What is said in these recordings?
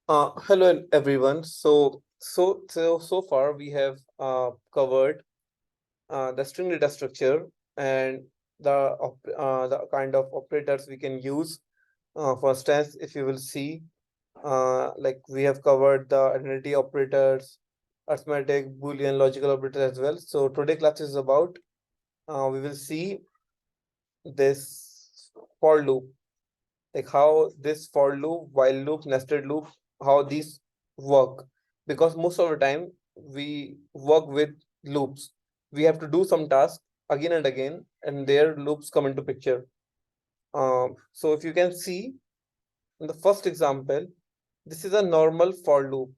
Hello everyone. So far we have covered the string data structure and the kind of operators we can use. For instance, if you will see, like we have covered the identity operators, arithmetic, Boolean, logical operators as well. So today class is about we will see this for loop, like how this for loop, while loop, nested loop, how these work. Because most of the time we work with loops. We have to do some task again and again, and their loops come into picture. So if you can see in the first example, this is a normal for loop.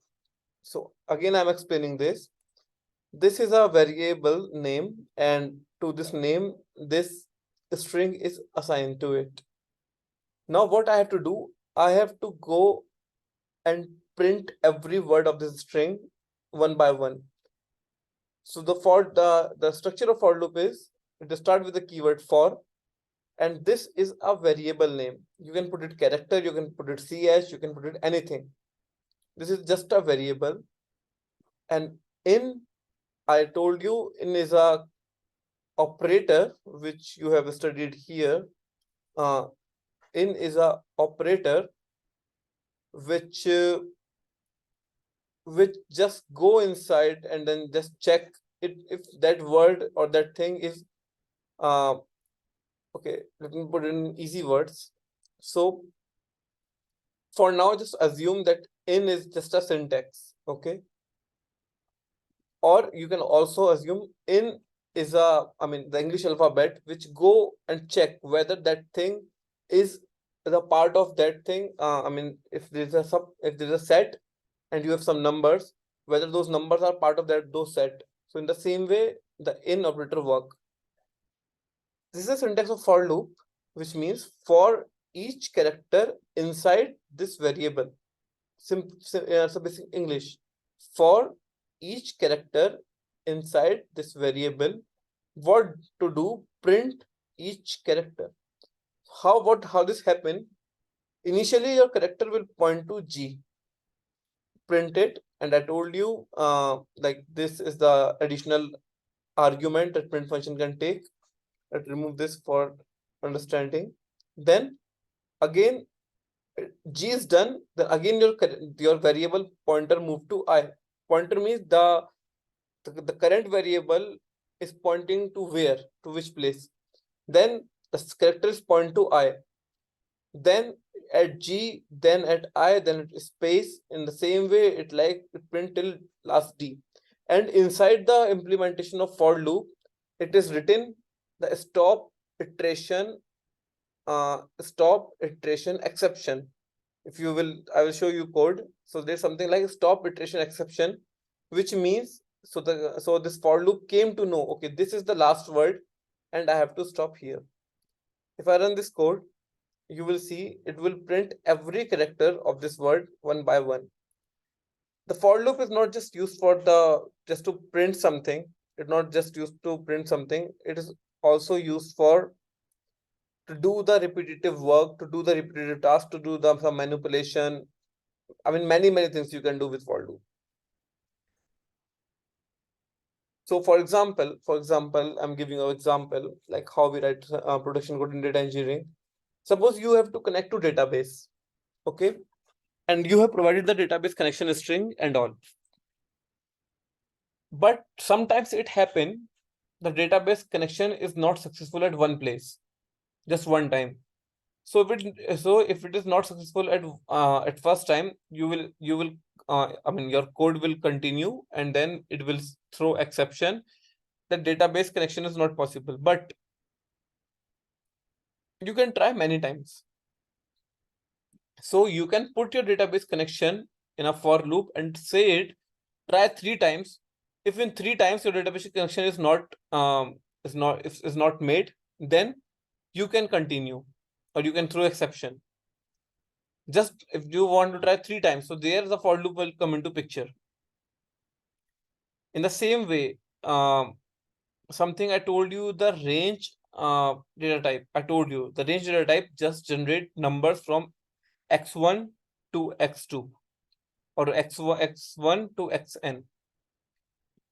So again, I'm explaining this. This is a variable name, and to this name, this string is assigned to it. Now, what I have to do, I have to go and print every word of this string one by one. So the structure of for loop is to start with the keyword for, and this is a variable name. You can put it character, you can put it ch, you can put it anything. This is just a variable. And in, I told you, in is a operator which you have studied here. Uh, in is a operator which just go inside and then just check it if that word or that thing is uh okay, let me put it in easy words. So for now, just assume that in is just a syntax, okay? Or you can also assume in is the English alphabet which go and check whether that thing is the part of that thing. If there's a set and you have some numbers, whether those numbers are part of those set. So in the same way, the in operator work. This is a syntax of for loop, which means for each character inside this variable. So basic English. For each character inside this variable, what to do? Print each character. How this happen? Initially, your character will point to G. Print it, and I told you like this is the additional argument that print function can take. Let's remove this for understanding. Then again, G is done. Then again, your variable pointer move to I. Pointer means the current variable is pointing to where, to which place. Then the character is point to I. Then at G, then at I, then at space. In the same way, it print till last D. And inside the implementation of for loop, it is written the iteration stop iteration exception. If you will, I will show you code. So there's something like stop iteration exception, which means so this for loop came to know, okay, this is the last word and I have to stop here. If I run this code, you will see it will print every character of this word one by one. The for loop is not just used for the just to print something. It's not just used to print something. It is also used for to do the repetitive work, to do the repetitive task, to do some manipulation. Many things you can do with for loop. So for example, I'm giving an example like how we write production code in data engineering. Suppose you have to connect to database, okay, and you have provided the database connection string and all. But sometimes it happen the database connection is not successful at one place, just one time. So if it is not successful at first time, you will your code will continue and then it will throw exception that database connection is not possible. But you can try many times. So you can put your database connection in a for loop and say it, try 3 times. If in 3 times your database connection is not made, then you can continue or you can throw exception. Just if you want to try 3 times, so there the for loop will come into picture. In the same way, something I told you, the range data type. I told you the range data type just generate numbers from x1 to x2. or x1 to xn.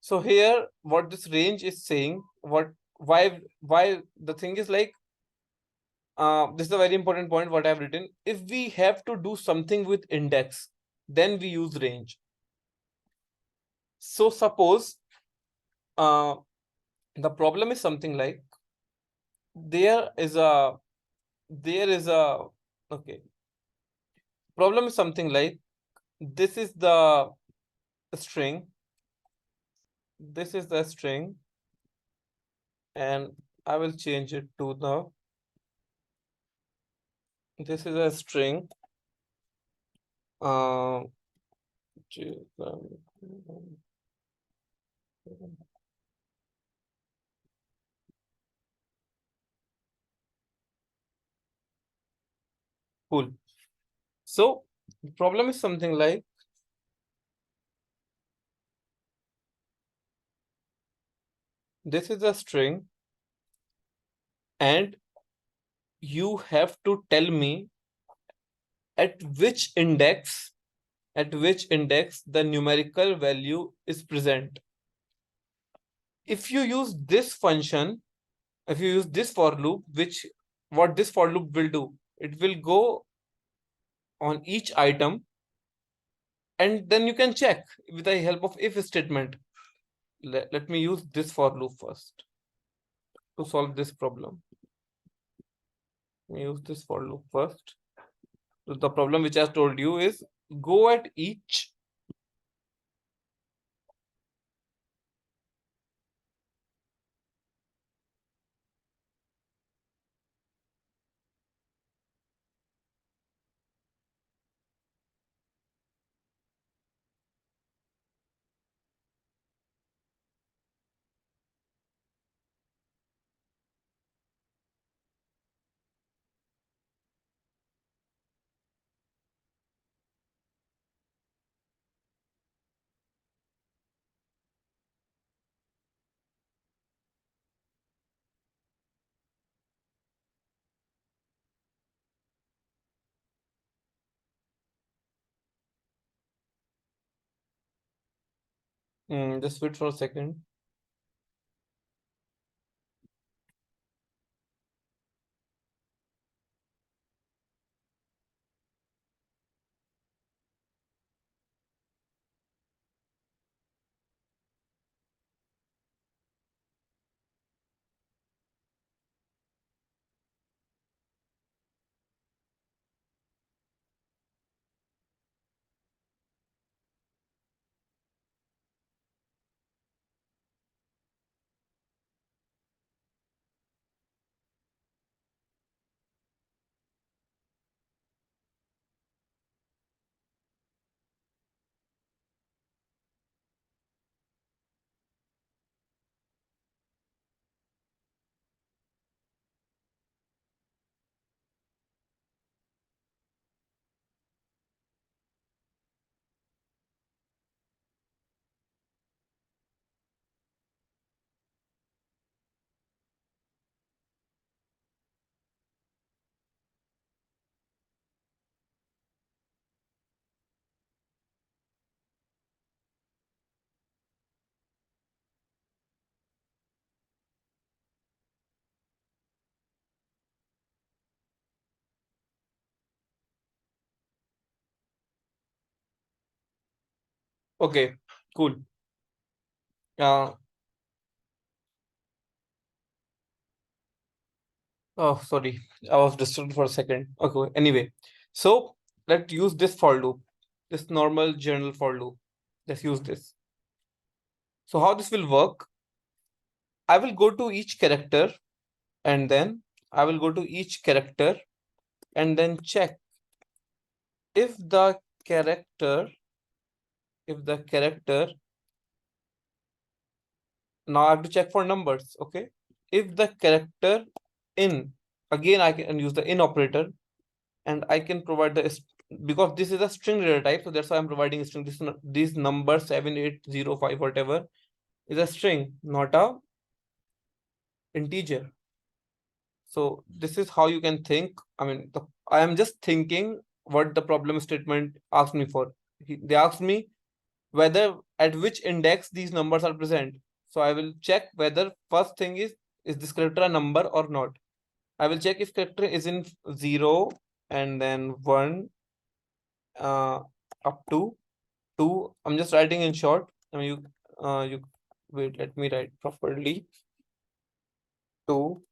So here, what this range is saying, why the thing is like, this is a very important point what I've written. If we have to do something with index, then we use range. So suppose the problem is something like there is a okay, problem is something like this is the string, this is the string, and I will change it to the, this is a string, uh cool. So the problem is something like this is a string, and you have to tell me at which index the numerical value is present. If you use this function, if you use this for loop, what this for loop will do, it will go on each item, and then you can check with the help of if statement. Let me use this for loop first to solve this problem. Let me use this for loop first. So the problem which I told you is go at each just wait for a second. Okay, cool. Uh, oh, sorry, I was distracted for a second. Okay, anyway, so let's use this for loop, this normal general for loop. Let's use this. So how this will work? I will go to each character, and then I will go to each character and then check if the character, if the character, now I have to check for numbers, okay? If the character in, again I can use the in operator, and I can provide the, because this is a string data type, so that's why I'm providing a string. This number 7805 whatever is a string, not a integer. So this is how you can think. I mean, I am just thinking what the problem statement asked me for. they asked me whether at which index these numbers are present. So I will check whether first thing is this character a number or not. I will check if character is in 0 and then 1 up to 2. I'm just writing in short. I mean, you wait, let me write properly. 2,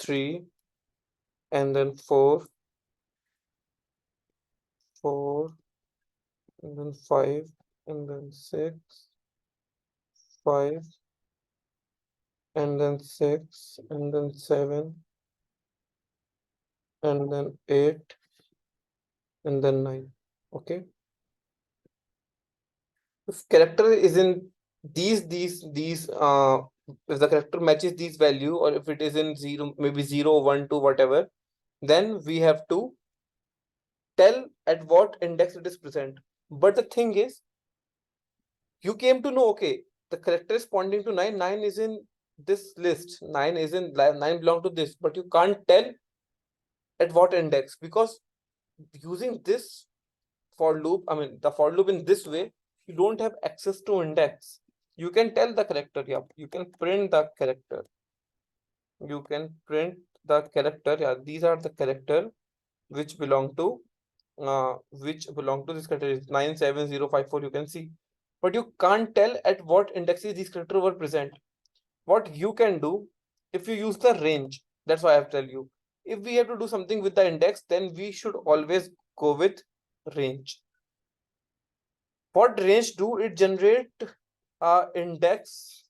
3, and then 4, 4, and then 5, and then 6, 5, and then 6, and then 7, and then 8, and then 9. Okay. If character is in these if the character matches these value, or if it is in 0, maybe 0, 1, 2, whatever, then we have to tell at what index it is present. But the thing is, you came to know, okay, the character is pointing to 9, 9 is in this list, 9 is in 9 belong to this, but you can't tell at what index, because using this for loop, I mean the for loop in this way, you don't have access to index. You can tell the character, yeah, you can print the character. You can print the character, yeah, these are the character which belong to this category 97054, you can see, but you can't tell at what indexes these characters were present. What you can do, if you use the range, that's why I have tell you, if we have to do something with the index, then we should always go with range. What range do? It generate a index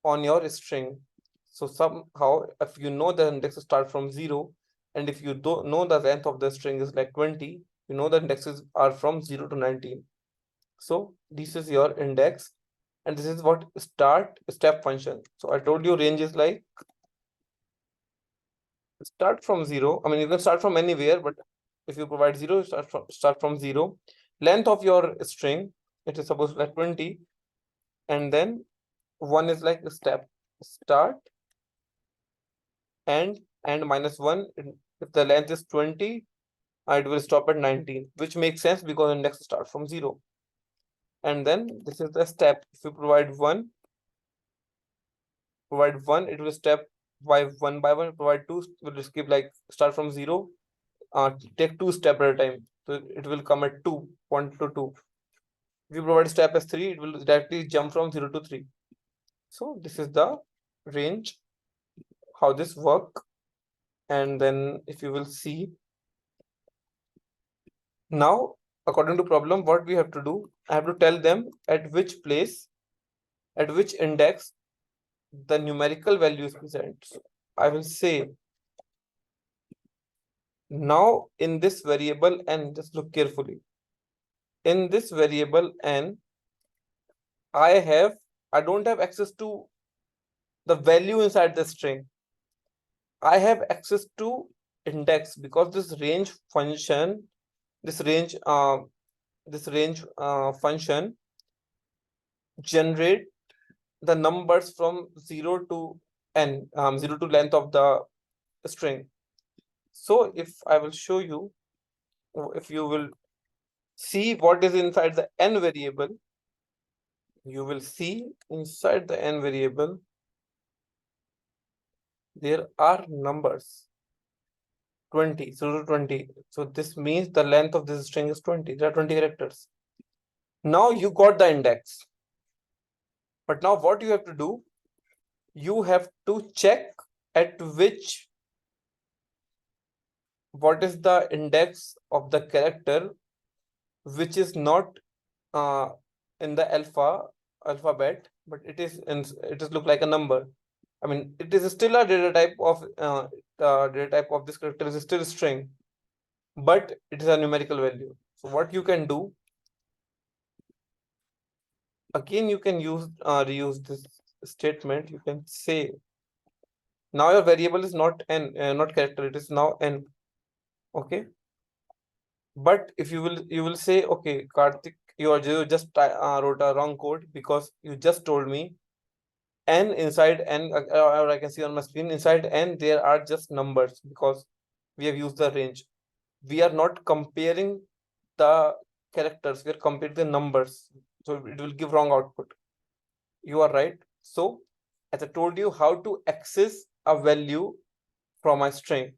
on your string. So somehow, if you know the index start from 0, and if you don't know the length of the string is like 20, you know the indexes are from 0 to 19. So this is your index, and this is what step function. So I told you range is like start from 0. I mean, you can start from anywhere, but if you provide 0, start from 0. Length of your string, it is supposed to be like 20, and then 1 is like step start and -1. If the length is 20, it will stop at 19, which makes sense because index starts from 0. And then this is the step. If you provide 1, it will step by 1 by 1. Provide 2, will skip, like start from 0, take 2 steps at a time. So it will come at 2, 1 to 2. If you provide step as 3, it will directly jump from 0 to 3. So this is the range, how this work. And then if you will see, now according to problem, what we have to do, I have to tell them at which place, at which index the numerical value is present. So I will say, now in this variable n, just look carefully, in this variable n, I don't have access to the value inside the string. I have access to index, because this range function, this range function generate the numbers from 0 to n, 0 to length of the string. So if I will show you, if you will see what is inside the n variable, you will see inside the n variable there are numbers 20, 0 to 20. So this means the length of this string is 20. There are 20 characters. Now you got the index. But now what you have to do, you have to check at which, what is the index of the character which is not in the alphabet, but it is look like a number. I mean, it is still a data type of the data type of this character is still string, but it is a numerical value. So what you can do, again, you can use reuse this statement. You can say, now your variable is not n, not character, it is now n. Okay. But if you will say, okay, Karthik, you just wrote a wrong code, because you just told me n inside n, or I can see on my screen, inside n there are just numbers, because we have used the range. We are not comparing the characters, we are comparing the numbers, so it will give wrong output. You are right. So as I told you how to access a value from a string.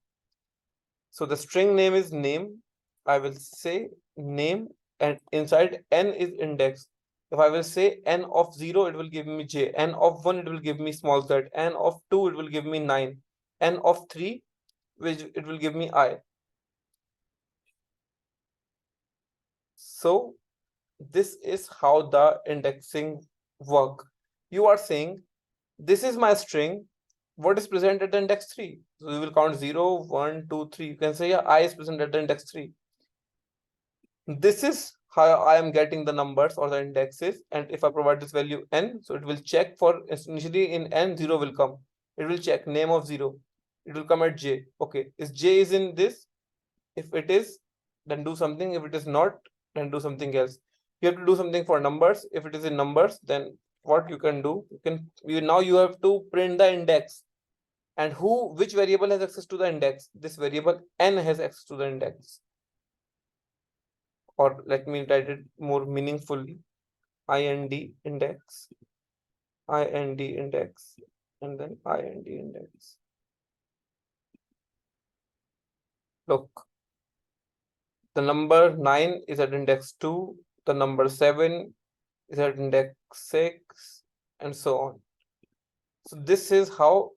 So the string name is name. I will say name, and inside n is index. If I will say n of 0, it will give me j, n of 1, it will give me small z, n of 2, it will give me 9, n of 3, which it will give me I. So this is how the indexing work. You are saying this is my string, what is present at the index 3? So you will count 0, 1, 2, 3. You can say yeah, I is present at the index 3. This is how I am getting the numbers or the indexes, and if I provide this value n, so it will check for initially in n 0 will come. It will check name of 0. It will come at j. Okay, is j is in this? If it is, then do something. If it is not, then do something else. You have to do something for numbers. If it is in numbers, then what you can do? Now you have to print the index. And which variable has access to the index? This variable n has access to the index. Or let me write it more meaningfully. IND index, IND index, and then IND index. Look, the number 9 is at index 2, the number 7 is at index 6, and so on. So this is how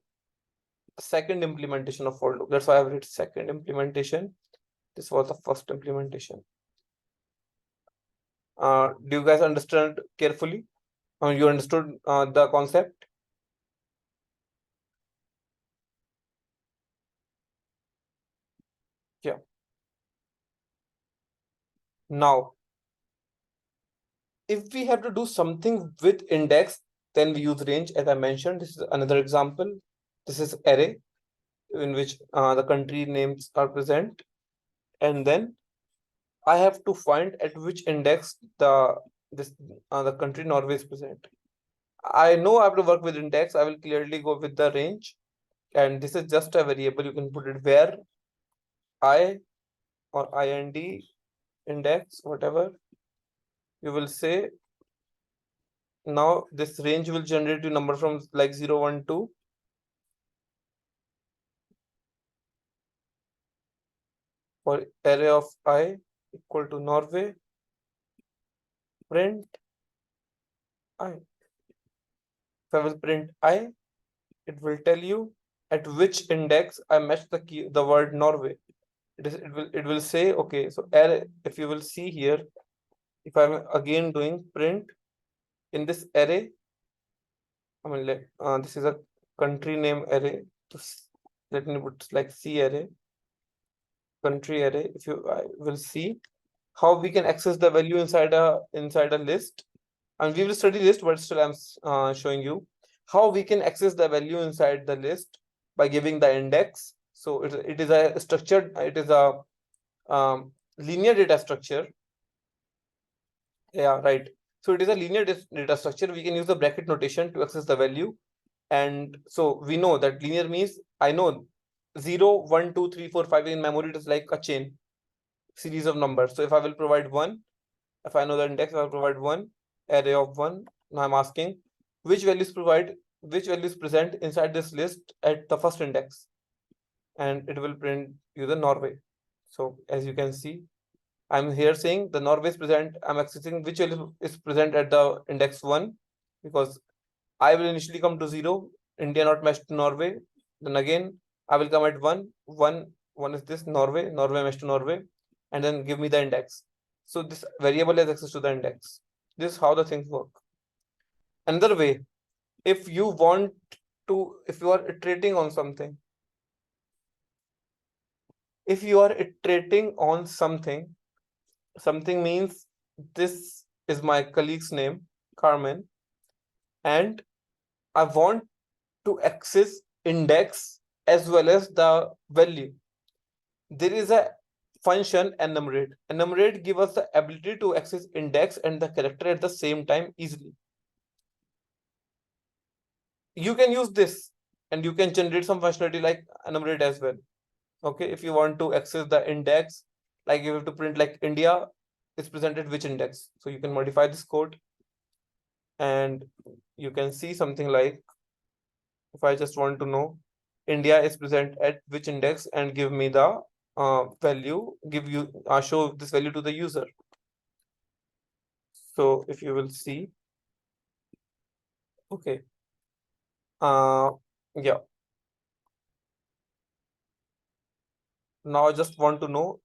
second implementation of for loop. That's why I've written second implementation. This was the first implementation. Do you guys understand carefully? You understood the concept? Yeah. Now, if we have to do something with index, then we use range. As I mentioned, this is another example. This is array in which the country names are present, and then I have to find at which index the country Norway is present. I know I have to work with index. I will clearly go with the range, and this is just a variable. You can put it where I or IND index, whatever you will say. Now this range will generate a number from like 0, 1, 2. For array of I equal to Norway, print I. If I will print I, it will tell you at which index I match the word Norway. It will say, okay, so array, if you will see here, if I'm again doing print in this array, I mean this is a country name array. Let me put like C array, country array. If you I will see how we can access the value inside a list, and we will study list, but still I'm showing you how we can access the value inside the list by giving the index. So it is a structured, it is a linear data structure. Yeah, right. So it is a linear data structure. We can use the bracket notation to access the value. And so we know that linear means I know 0, 1, 2, 3, 4, 5 in memory. It is like a chain series of numbers. So if I will provide 1, if I know the index, I will provide 1, array of 1. Now I'm asking which values present inside this list at the first index, and it will print you the Norway. So as you can see, I'm here saying the Norway is present. I'm accessing which value is present at the index 1, because I will initially come to 0, India not matched to Norway. Then again, I will come at 1, 1 is this Norway matched to Norway, and then give me the index. So this variable has access to the index. This is how the things work. Another way, if you are iterating on something, something means this is my colleague's name, Carmen, and I want to access index as well as the value. There is a function enumerate. Enumerate gives us the ability to access index and the character at the same time easily. You can use this and you can generate some functionality like enumerate as well. Okay, if you want to access the index, like you have to print like India is present at which index. So you can modify this code and you can see something like, if I just want to know India is present at which index and give me the value, show this value to the user. So if you will see, okay, yeah. Now I just want to know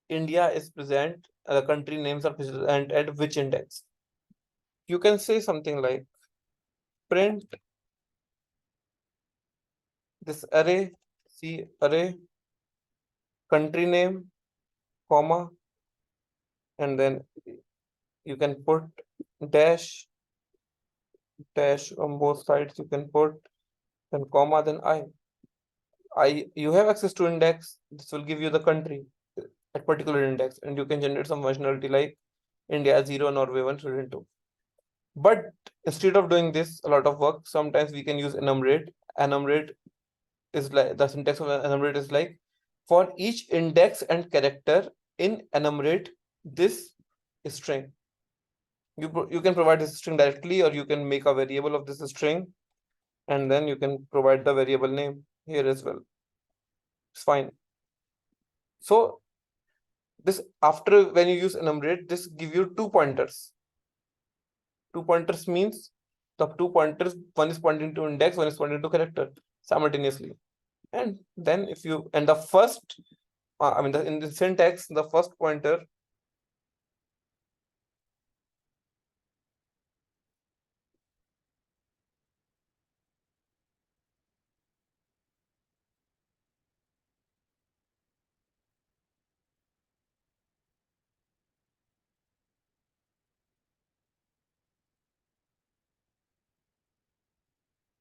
India is present, the country names are present at which index. You can say something like print this array, see array, country name, comma, and then you can put dash, dash on both sides, you can put then comma, then you have access to index, this will give you the country at particular index, and you can generate some functionality like India 0, Norway 1, Sweden 2. But instead of doing this, a lot of work, sometimes we can use enumerate. Enumerate is like, the syntax of enumerate is like, for each index and character in enumerate this string. You can provide this string directly, or you can make a variable of this string, and then you can provide the variable name here as well. It's fine. So this, after when you use enumerate, this give you 2 pointers. 2 pointers means the 2 pointers, one is pointing to index, one is pointing to character simultaneously. And then if you, and the first, in the syntax, the first pointer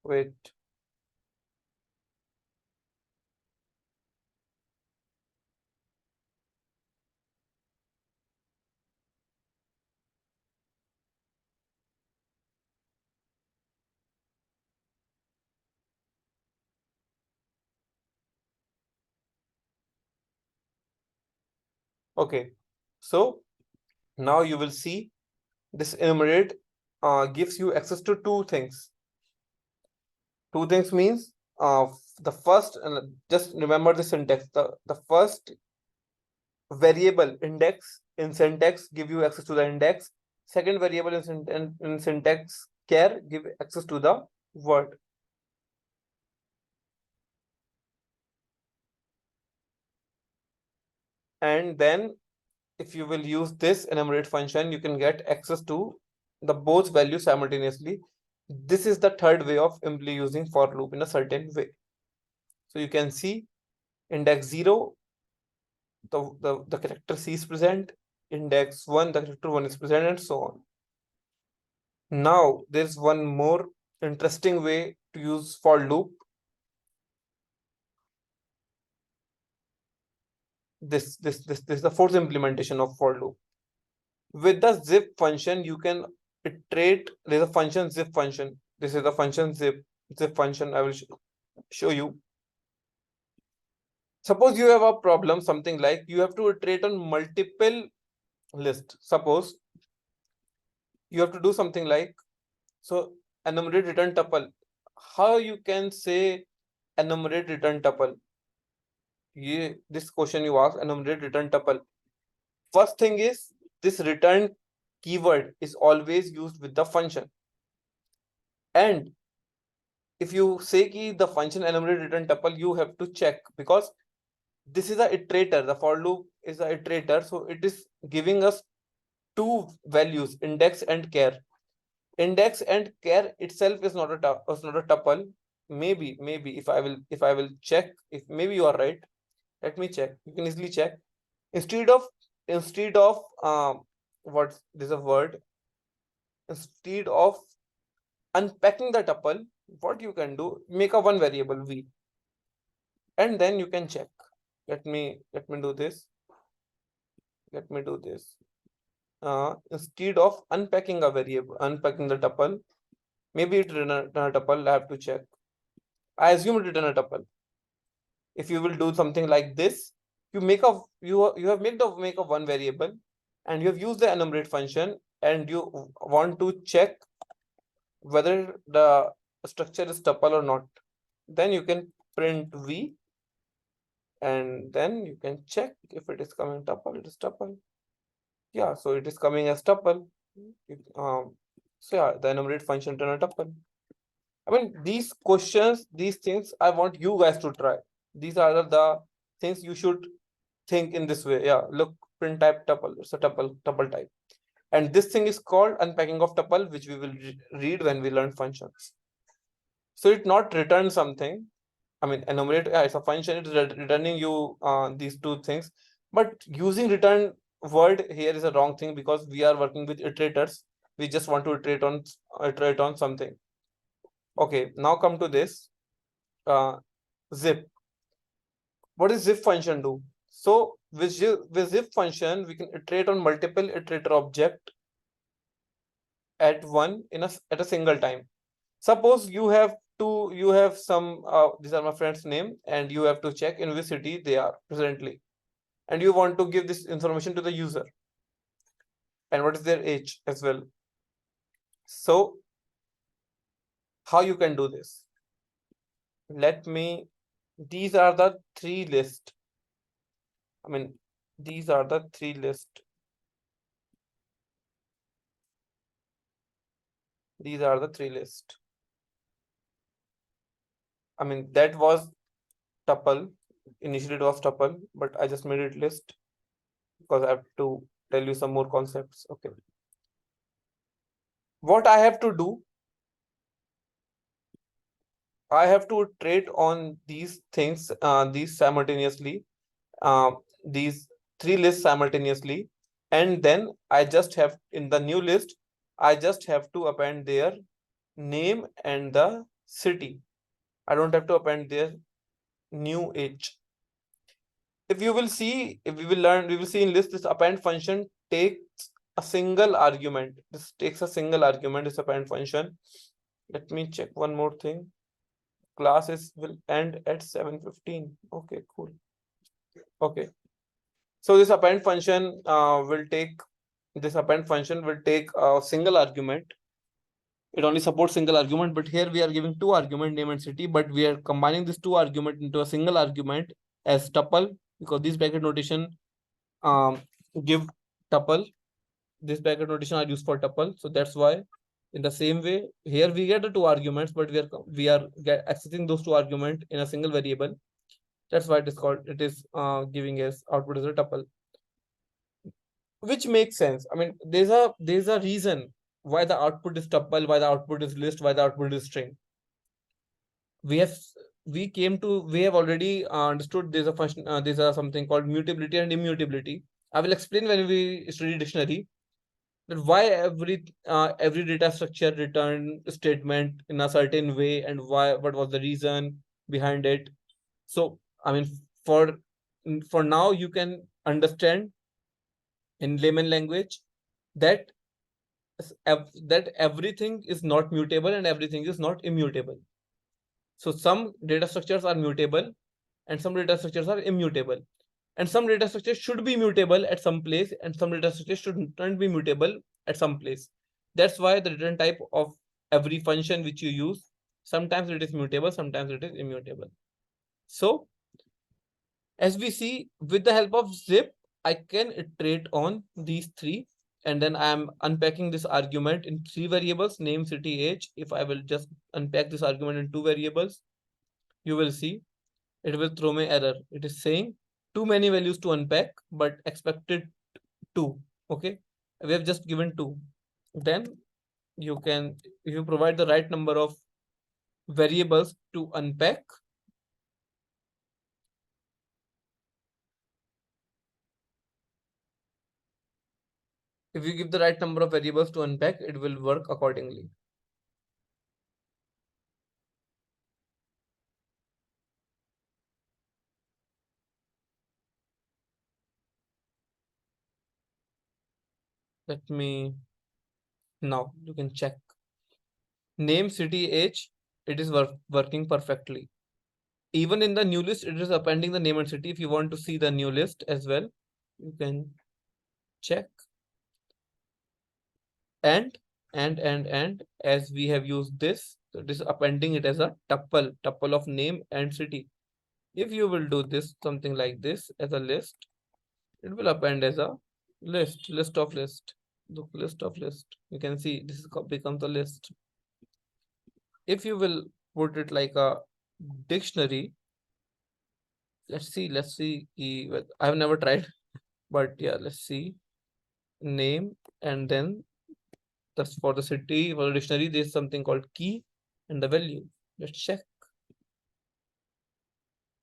wait, okay. So now you will see this enumerate gives you access to 2 things. 2 things means the first, just remember the syntax, the first variable index in syntax give you access to the index, second variable in syntax char give access to the word. And then if you will use this enumerate function, you can get access to the both values simultaneously. This is the third way of simply using for loop in a certain way. So you can see index 0, the character C is present, index 1, the character 1 is present, and so on. Now there's one more interesting way to use for loop. This is the fourth implementation of for loop. With the zip function, you can iterate. There's a function zip function. This is the function zip function. I will show you. Suppose you have a problem, something like you have to iterate on multiple lists. Suppose you have to do something like, so enumerate return tuple. How you can say enumerate return tuple? This question you ask, enumerate return tuple. First thing is, this return keyword is always used with the function. And if you say ki the function enumerate return tuple, you have to check, because this is a iterator. The for loop is a iterator, so it is giving us 2 values, index and char. Index and char itself is not a tuple. Maybe if I will check, if maybe you are right, let me check. You can easily check. Instead of what this is a word, instead of unpacking the tuple, what you can do, make a one variable v, and then you can check. Let me do this. Let me do this. Instead of unpacking a variable, unpacking the tuple, maybe it return a tuple. I have to check. I assume it return a tuple. If you will do something like this, you make a you have make a one variable, and you have used the enumerate function and you want to check whether the structure is tuple or not, then you can print v, and then you can check if it is coming tuple, it is tuple. Yeah, so it is coming as tuple. So yeah, the enumerate function turn a tuple. I mean, these questions, these things, I want you guys to try. These are the things you should think in this way. Yeah, look, print type tuple. It's a tuple type. And this thing is called unpacking of tuple, which we will read when we learn functions. So it not return something. I mean, enumerate, yeah, it's a function, it's returning you these two things. But using return word here is a wrong thing because we are working with iterators. We just want to iterate on something. Okay, now come to this zip. What does zip function do? So with zip function, we can iterate on multiple iterator object at a single time. Suppose you have some these are my friends' name, and you have to check in which city they are presently, and you want to give this information to the user, and what is their age as well. So how you can do this? Let me. These are the three list. I mean, these are the three list. These are the three list. I mean, that was tuple. Initially, it was tuple, but I just made it list because I have to tell you some more concepts. Okay. What I have to do, I have to iterate on these things, these simultaneously, these three lists simultaneously, and then I just have in the new list, I just have to append their name and the city. I don't have to append their new age. If you will see, if we will learn, we will see in list this append function takes a single argument. This takes a single argument, this append function. Let me check one more thing. Classes will end at 7:15. Okay, cool. Okay. So this append function will take a single argument. It only supports single argument, but here we are giving two argument, name and city, but we are combining this two argument into a single argument as tuple, because this bracket notation give tuple. This bracket notation are used for tuple, so that's why. In the same way, here we get the two arguments, but we are accessing those two argument in a single variable. That's why it is called. It is giving us output as a tuple, which makes sense. I mean, there's a reason why the output is tuple, why the output is list, why the output is string. We have we have already understood there's a function. There's a something called mutability and immutability. I will explain when we study dictionary that why every data structure return statement in a certain way, and what was the reason behind it. So I mean, for now you can understand in layman language that that everything is not mutable and everything is not immutable. So some data structures are mutable and some data structures are immutable, and some data structures should be mutable at some place and some data structures should not be mutable at some place. That's why the return type of every function which you use, sometimes it is mutable, sometimes it is immutable. So as we see, with the help of zip, I can iterate on these three, and then I am unpacking this argument in three variables, name, city, age. If I will just unpack this argument in two variables, you will see it will throw me error. It is saying too many values to unpack, but expected two. Okay, we have just given two. Then you can, if you provide the right number of variables to unpack, if you give the right number of variables to unpack, it will work accordingly. Let me, now you can check name, city, age. It is working perfectly. Even in the new list, it is appending the name and city. If you want to see the new list as well, you can check. and as we have used this, so this appending it as a tuple of name and city. If you will do this something like this as a list, it will append as a list of list. Look, list of list. You can see this is becomes a list. If you will put it like a dictionary, let's see. I've never tried, but yeah, let's see. Name and then that's for the city. For the dictionary, there's something called key and the value. Let's check.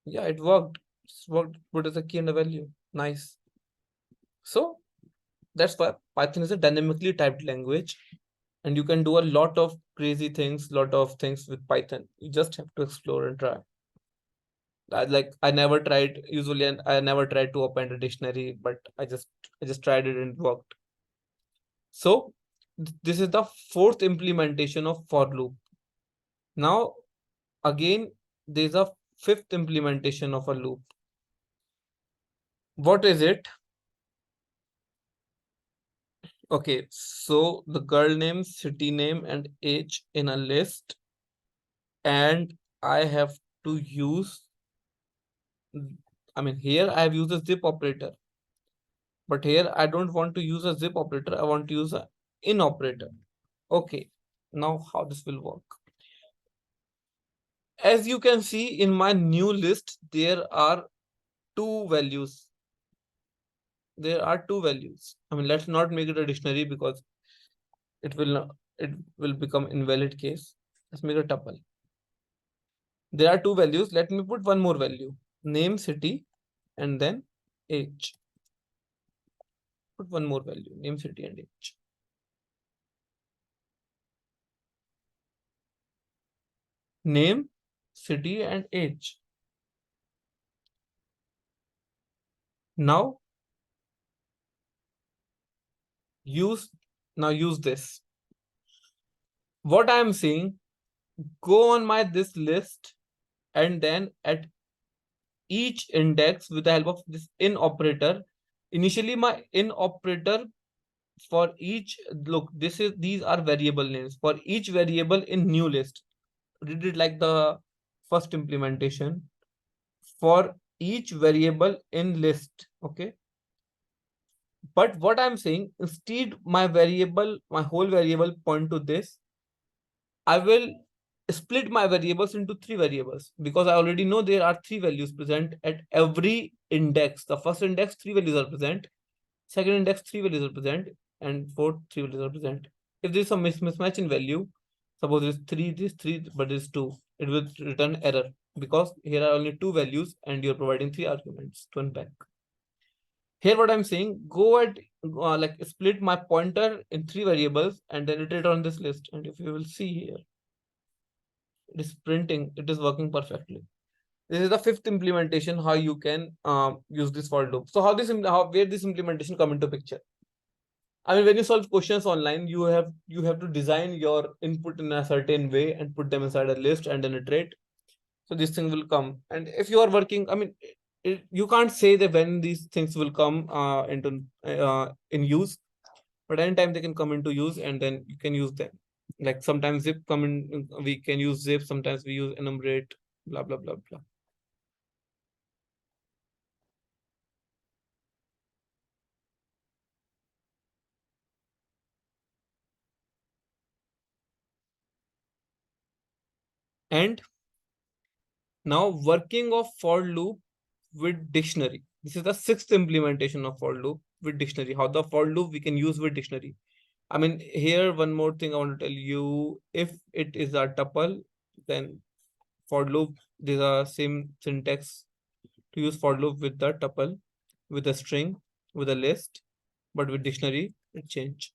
Yeah, it worked. It's worked. Put as a key and a value. Nice. So that's why Python is a dynamically typed language, and you can do a lot of crazy things, lot of things with Python. You just have to explore and try. I never tried usually, and I never tried to append a dictionary, but I just tried it and it worked. So this is the fourth implementation of for loop. Now again, there's a fifth implementation of a loop. What is it? Okay, so the girl name, city name, and age in a list, and I have to use, here I have used a zip operator, but here I don't want to use a zip operator, I want to use a in operator. Okay, now how this will work? As you can see in my new list, there are two values. There are two values. Let's not make it a dictionary because it will become invalid case. Let's make a tuple. There are two values. Let me put one more value. Name, city, and then age. Put one more value. Name, city, and age. Name, city, and age. Now use use this. What I am saying, go on my this list, and then at each index with the help of this in operator. Initially, my in operator for each, look, these are variable names for each variable in new list. Did it like the first implementation for each variable in list. Okay, but what I'm saying, instead my whole variable point to this, I will split my variables into three variables because I already know there are three values present at every index. The first index, three values are present. Second index, three values are present. And fourth, three values are present. If there is some mismatch in value, suppose there's three, but there's two, it will return error because here are only two values and you're providing three arguments to unpack. Here, what I'm saying, go at like split my pointer in three variables and then iterate on this list. And if you will see here, it is printing, it is working perfectly. This is the fifth implementation how you can use this for loop. So where this implementation come into picture? When you solve questions online, you have to design your input in a certain way and put them inside a list and then iterate. So this thing will come. And if you are working, you can't say that when these things will come into in use, but anytime they can come into use and then you can use them. Like sometimes zip come in, we can use zip, sometimes we use enumerate, blah blah blah blah. And now working of for loop with dictionary. This is the sixth implementation of for loop with dictionary. How the for loop we can use with dictionary. Here one more thing I want to tell you. If it is a tuple, then for loop, there's a same syntax to use for loop with the tuple, with a string, with a list, but with dictionary, it change.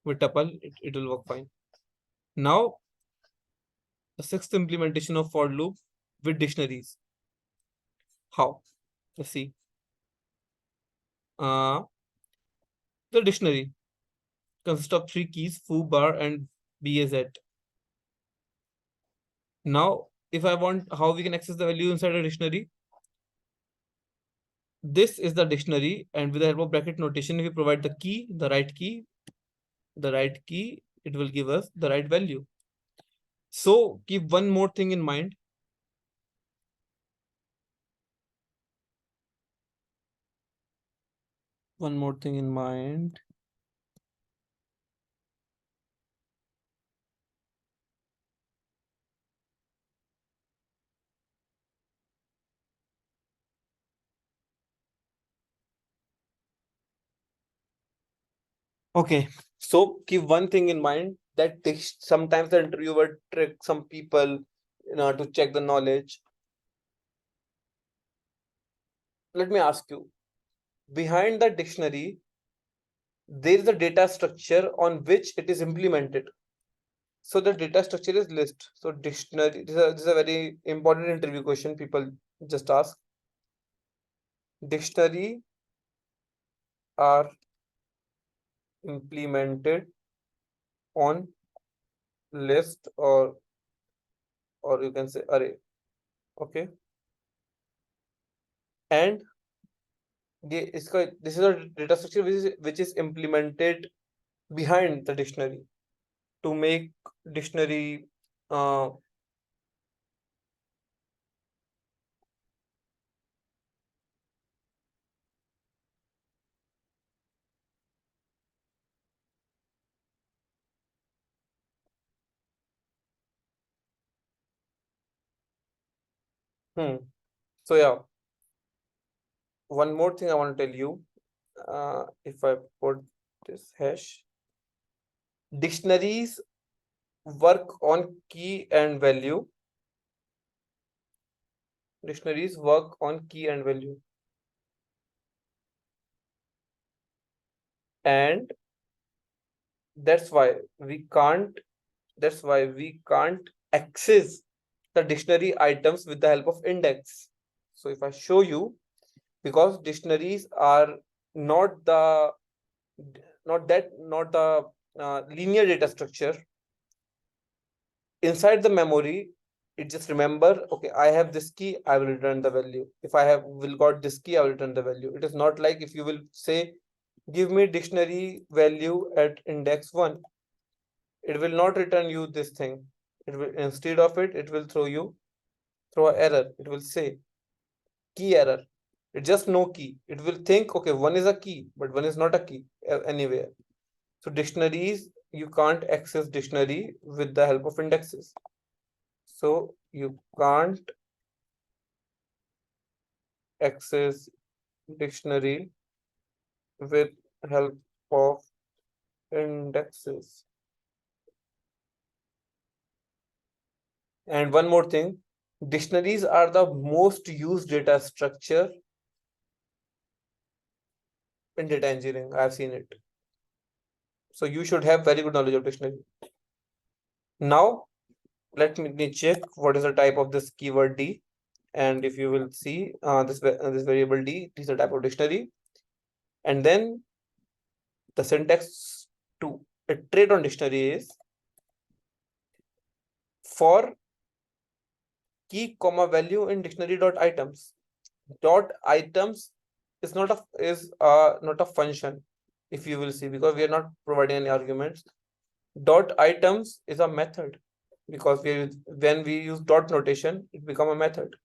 With tuple, it will work fine. Now, the sixth implementation of for loop with dictionaries. How? Let's see. The dictionary consists of three keys, foo, bar, and baz. Now, if I want how we can access the value inside a dictionary, this is the dictionary, and with the help of bracket notation, if you provide the key, the right key, the right key, it will give us the right value. So keep one more thing in mind. One more thing in mind. Okay, so keep one thing in mind that sometimes the interviewer trick some people, to check the knowledge. Let me ask you, behind the dictionary, there is a data structure on which it is implemented. So the data structure is list. So dictionary, this is a very important interview question people just ask. Dictionary are implemented on list, or you can say array. Okay, and this is a data structure which is implemented behind the dictionary to make dictionary uh, hmm. So yeah, one more thing I want to tell you. If I put this hash, dictionaries work on key and value. Dictionaries work on key and value, and that's why we can't. That's why we can't access the dictionary items with the help of index. So if I show you, because dictionaries are not the not the linear data structure inside the memory, it just remember, okay, I have this key, I will return the value. If I have will got this key, I will return the value. It is not like if you will say give me dictionary value at index 1, it will not return you this thing. It will, instead of it will throw an error. It will say key error. It's just no key. It will think, okay, one is a key, but one is not a key anywhere. So dictionaries, you can't access dictionary with the help of indexes. So you can't access dictionary with help of indexes. And one more thing, dictionaries are the most used data structure in data engineering. I've seen it. So you should have very good knowledge of dictionary. Now, let me check what is the type of this keyword D. And if you will see this variable D, this is the type of dictionary. And then the syntax to iterate on dictionary is for key comma value in dictionary dot items. Dot items is not a function, if you will see, because we are not providing any arguments. Dot items is a method, because when we use dot notation, it become a method,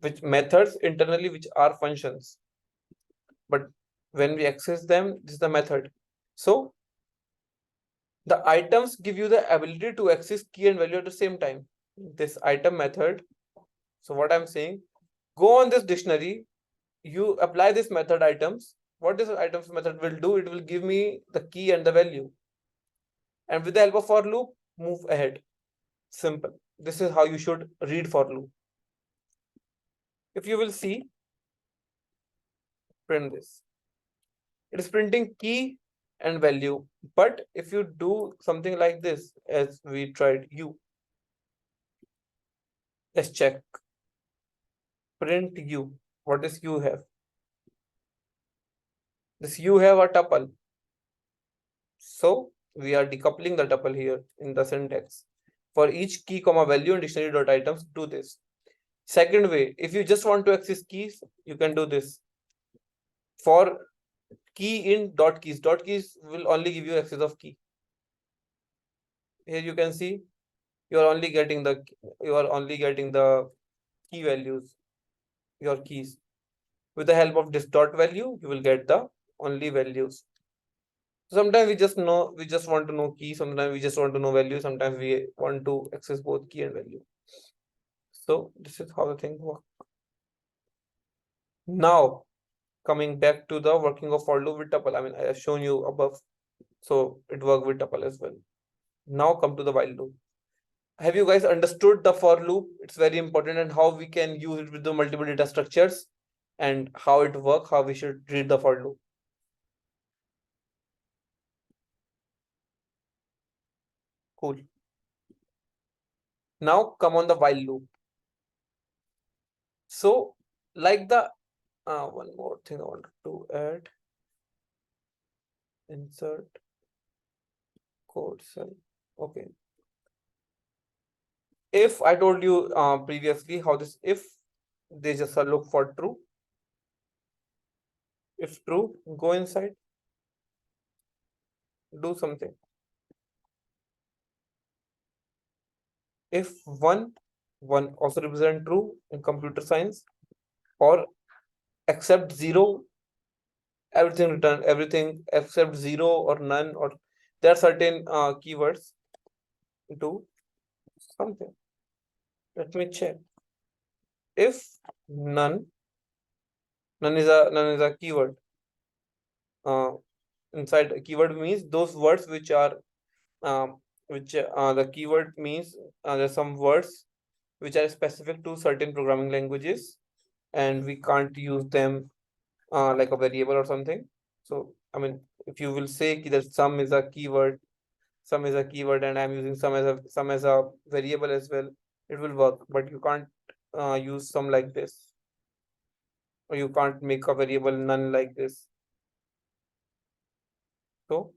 which methods internally which are functions, but when we access them, this is the method. So the items give you the ability to access key and value at the same time. This item method. So what I'm saying, go on this dictionary, you apply this method items. What this items method will do, it will give me the key and the value. And with the help of for loop, move ahead. Simple. This is how you should read for loop. If you will see, print this. It is printing key and value. But if you do something like this, as we tried u, let's check. Print u. What does u have? This u have a tuple. So we are decoupling the tuple here in the syntax. For each key comma value in dictionary dot items, do this. Second way, if you just want to access keys, you can do this. For key in dot keys will only give you access of key. here you can see you are only getting the key values, your keys. With the help of this dot value, you will get the only values. Sometimes we just want to know key, sometimes we just want to know value, sometimes we want to access both key and value. So this is how the thing works. Now coming back to the working of for loop with tuple. I mean, I have shown you above, so it works with tuple as well. Now come to the while loop. Have you guys understood the for loop? It's very important, and how we can use it with the multiple data structures and how it works, how we should read the for loop. Cool. Now come on the while loop. So like the one more thing I wanted to add. Insert code cell. Okay. If I told you previously how this, if they just look for true. If true, go inside, do something. If one also represent true in computer science, or except zero, everything return, everything except zero or none, or there are certain keywords, do something. Let me check. If none is a keyword. Inside a keyword means those words which are the keyword means there's some words which are specific to certain programming languages, and we can't use them like a variable or something. So I mean, if you will say that sum is a keyword, and I'm using sum as a variable as well, it will work. But you can't use sum like this, or you can't make a variable none like this. So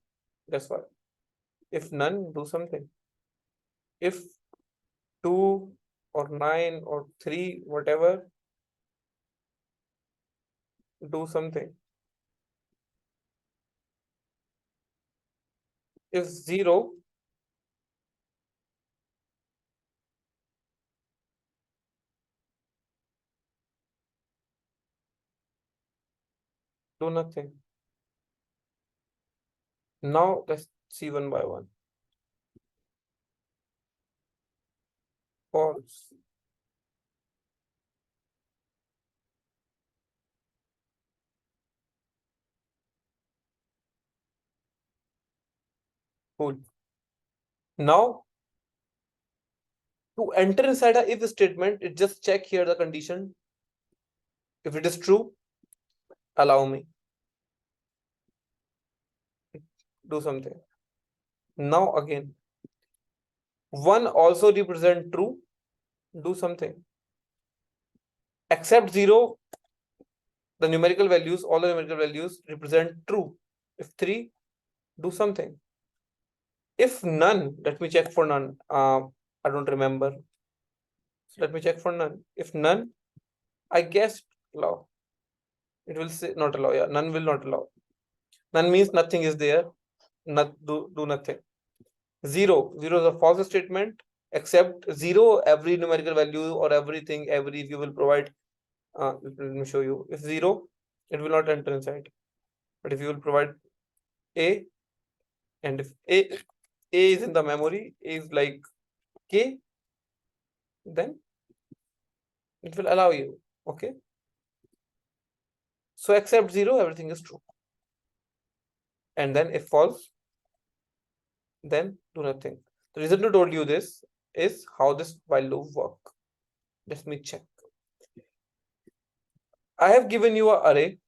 that's why. If none, do something. If 2 or 9 or 3, whatever, do something. If 0, do nothing. Now let's see one by one. False. Cool. Now to enter inside a if statement, it just check here the condition. If it is true, allow me. Do something. Now again, 1 also represent true. Do something. Except 0, the numerical values, all the numerical values represent true. If 3, do something. If none, let me check for none. I don't remember. So let me check for none. If none, I guess allow. It will say not allow. Yeah, none will not allow. None means nothing is there. Not do nothing. 0 is a false statement. Except 0, every numerical value or everything, every if you will provide. Let me show you. If 0, it will not enter inside. But if you will provide a, and if a is in the memory, A is like k, then it will allow you. Okay. So except 0, everything is true. And then if false, then do nothing. The reason to told you this is how this while loop work. Let me check. I have given you an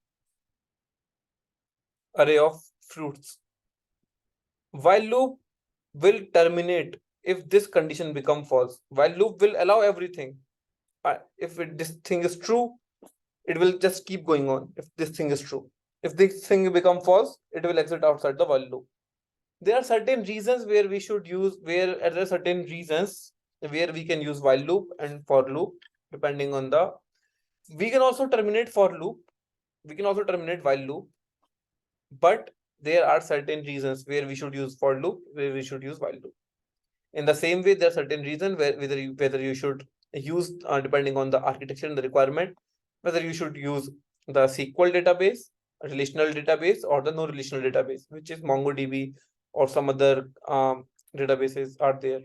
array of fruits. While loop will terminate if this condition become false. While loop will allow everything. If this thing is true, it will just keep going on. If this thing is true, if this thing become false, it will exit outside the while loop. There are certain reasons where we should use, there are certain reasons where we can use while loop and for loop, depending on the, we can also terminate for loop, we can also terminate while loop, but there are certain reasons where we should use for loop, where we should use while loop. In the same way, there are certain reasons whether you should use depending on the architecture and the requirement, whether you should use the SQL database, a relational database, or the no relational database, which is MongoDB or some other databases are there.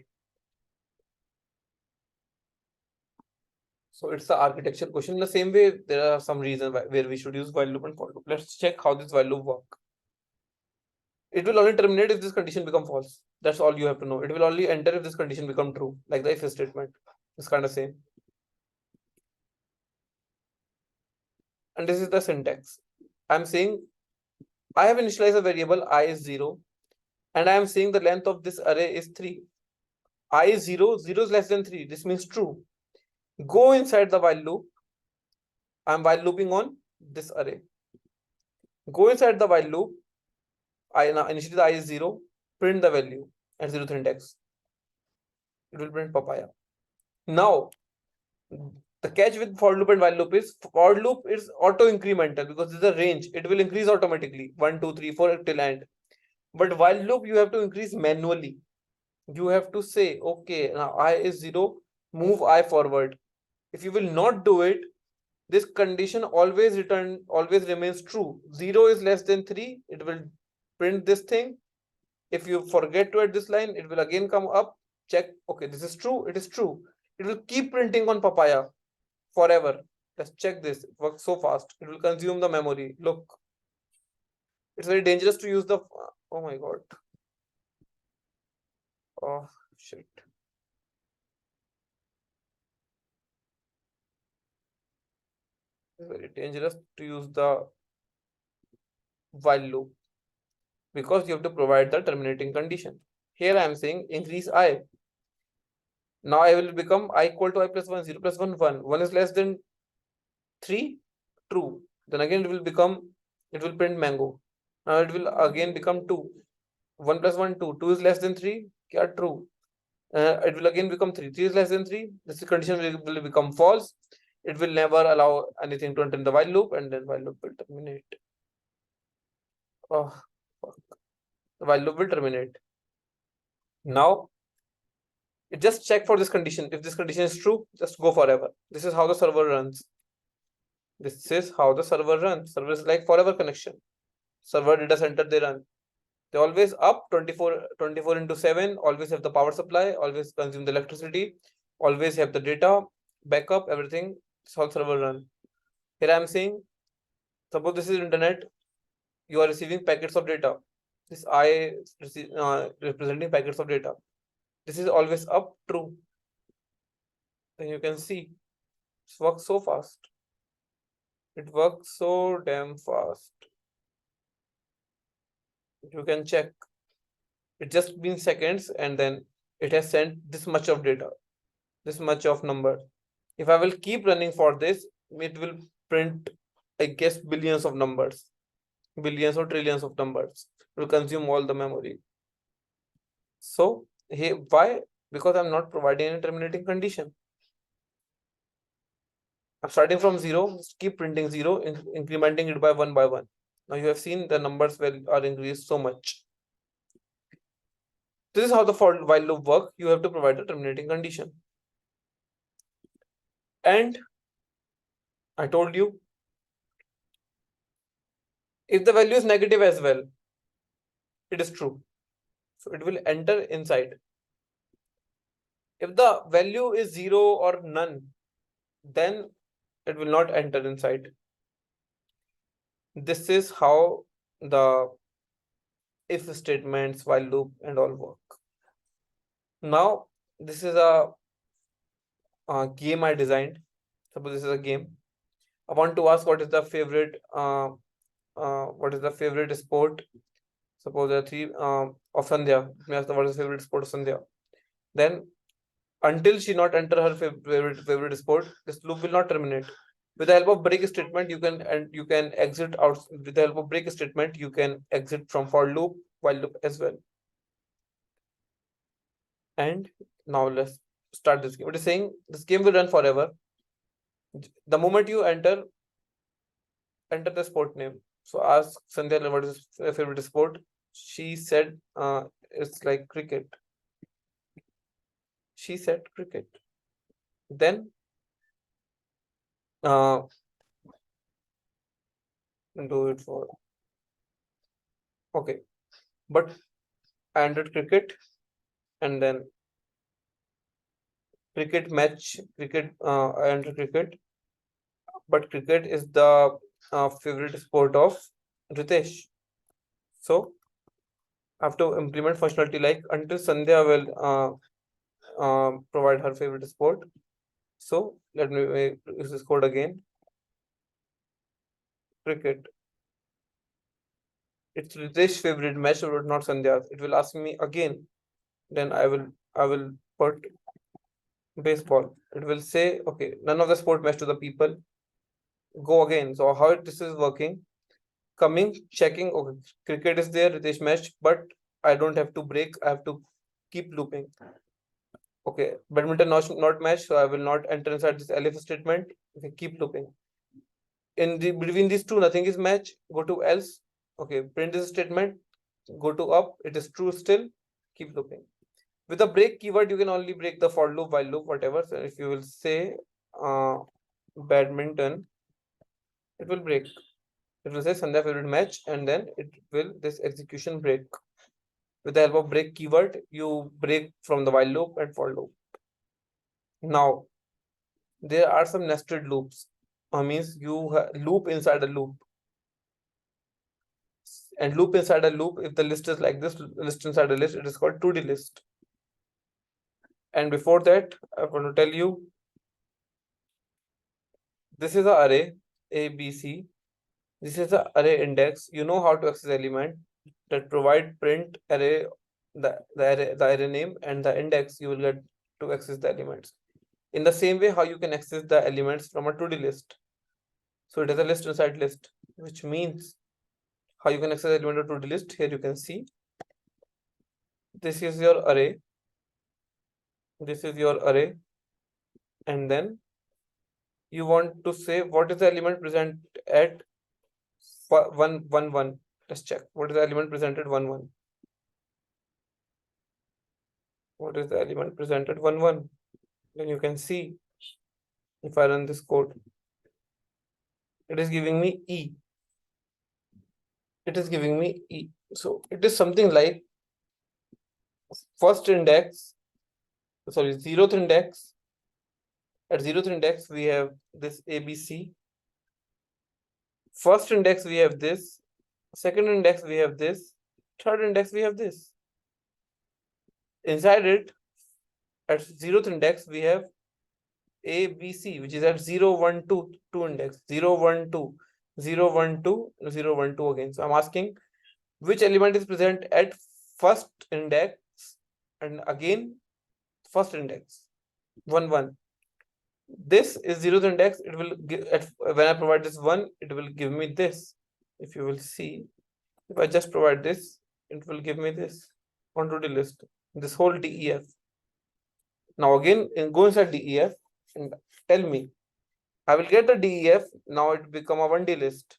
So it's the architecture question. In the same way, there are some reasons where we should use while loop and for loop. Let's check how this while loop work. It will only terminate if this condition become false. That's all you have to know. It will only enter if this condition become true, like the if statement. It's kind of same. And this is the syntax. I'm saying I have initialized a variable I is 0, and I am saying the length of this array is 3. I is 0, 0 is less than 3. This means true. Go inside the while loop. I'm while looping on this array. Go inside the while loop. Initially the I is 0, print the value at 0th index. It will print papaya. Now, the catch with for loop and while loop is for loop is auto incremental because this is a range. It will increase automatically 1, 2, 3, 4 till end. But while loop, you have to increase manually. You have to say, okay, now I is 0, move I forward. If you will not do it, this condition always remains true. 0 is less than 3, it will print this thing. If you forget to add this line, it will again come up, check, okay, this is true, it is true. It will keep printing on papaya forever. Let's check this. It works so fast. It will consume the memory. Look. It's very dangerous to use the. Oh my god. Oh shit. It's very dangerous to use the while loop because you have to provide the terminating condition. Here I am saying increase I. Now I will become I equal to I plus 1, 0 plus 1, 1. 1 is less than 3, true. Then again it will print mango. Now it will again become 2. 1 plus 1, 2. 2 is less than 3, yeah, true. It will again become 3. 3 is less than 3. This condition will become false. It will never allow anything to enter in the while loop, and then while loop will terminate. Oh, fuck. The while loop will terminate. Now, it just check for this condition. If this condition is true, just go forever. This is how the server runs. This is how the server runs. Server is like forever connection. Server data center, they run. They always up 24 into 7, always have the power supply, always consume the electricity, always have the data, backup, everything. It's how server run. Here I am saying, suppose this is internet, you are receiving packets of data. This I representing packets of data. This is always up, true. Then you can see it works so fast. It works so damn fast. You can check. It just been seconds and then it has sent this much of data, this much of number. If I will keep running for this, it will print, I guess, billions of numbers, billions or trillions of numbers. It will consume all the memory. So, hey, why? Because I'm not providing any terminating condition. I'm starting from 0, just keep printing 0, incrementing it by 1 by 1. Now you have seen the numbers are increased so much. This is how the for while loop works. You have to provide a terminating condition. And I told you, if the value is negative as well, it is true. So it will enter inside. If the value is 0 or none, then it will not enter inside. This is how the if statements, while loop, and all work. Now, this is a game I designed. Suppose this is a game. I want to ask what is the favorite sport. Suppose there are three of Sandhya. Let me ask what is the favorite sport of Sandhya. Then until she not enter her favorite sport, this loop will not terminate. With the help of break statement, you can exit out. With the help of break statement, you can exit from for loop, while loop as well. And now let's start this game. It is saying this game will run forever. The moment you enter the sport name. So ask Sandhya what is her favorite sport. She said it's like cricket. She said cricket. Then do it for okay, but I entered cricket, and then cricket match, I entered cricket, but cricket is the favorite sport of Ritesh. So I have to implement functionality like until Sandhya will provide her favorite sport. So let me use this code again. Cricket. It's Ritesh's favorite match, but not Sandhya's. It will ask me again. Then I will put baseball. It will say, okay, none of the sport match to the people. Go again. So how this is working? Coming, checking. Okay, cricket is there, Ritesh match, but I don't have to break. I have to keep looping. Okay, badminton not match, so I will not enter inside this elif statement. Okay, keep looping. In the between these two, nothing is match. Go to else. Okay, print this statement. Go to up. It is true still. Keep looping. With a break keyword, you can only break the for loop, while loop, whatever. So if you will say badminton, it will break. It will say Sandhya favorite match, and then it will this execution break. With the help of break keyword, you break from the while loop and for loop. Now, there are some nested loops. Means you loop inside a loop. And loop inside a loop, if the list is like this, list inside a list, it is called 2D list. And before that, I want to tell you, this is the array A, B, C. This is the array index. You know how to access element that provide print array, the array name and the index you will get to access the elements. In the same way, how you can access the elements from a 2D list. So it is a list inside list, which means how you can access element of 2D list. Here you can see this is your array. This is your array, and then you want to say what is the element present at 1 1 1. Let's check what is the element presented 1 1. What is the element presented 1 1? Then you can see if I run this code, it is giving me E. It is giving me E. So it is something like first index, sorry, zeroth index. At zeroth index, we have this ABC. First index, we have this. Second index, we have this. Third index, we have this. Inside it, at zeroth index, we have ABC, which is at 0 1 2 2 index. 0 1 2 0 1 2 0 1 2 again. So I'm asking which element is present at first index, and again first index 1 1. This is 0th index. It will give at when I provide this 1, it will give me this. If you will see, if I just provide this, it will give me this on 2D list, this whole DEF. Now again, go inside DEF and tell me, I will get the DEF. Now it become a 1D list.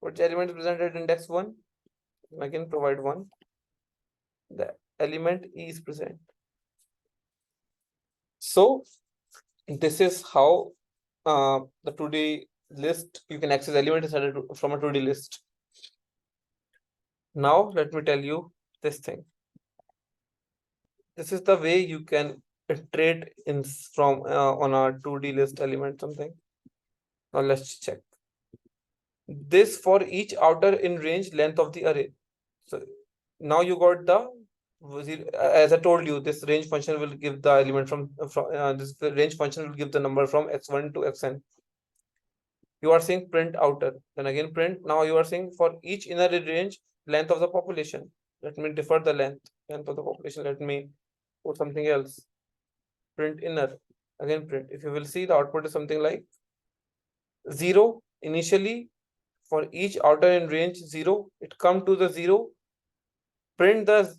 Which element is presented at index 1? I can provide 1. The element E is present. So this is how the 2D list, you can access element inside from a 2D list. Now let me tell you this thing. This is the way you can iterate in from on a 2D list element something. Now let's check this for each outer in range length of the array. So now you got the, as I told you, this range function will give the element from this range function will give the number from x1 to xn. You are saying print outer, then again print. Now you are saying for each inner range length of the population. Let me defer the length of the population. Let me put something else. Print inner, again print. If you will see, the output is something like 0 initially. For each outer in range 0, it come to the 0. Print the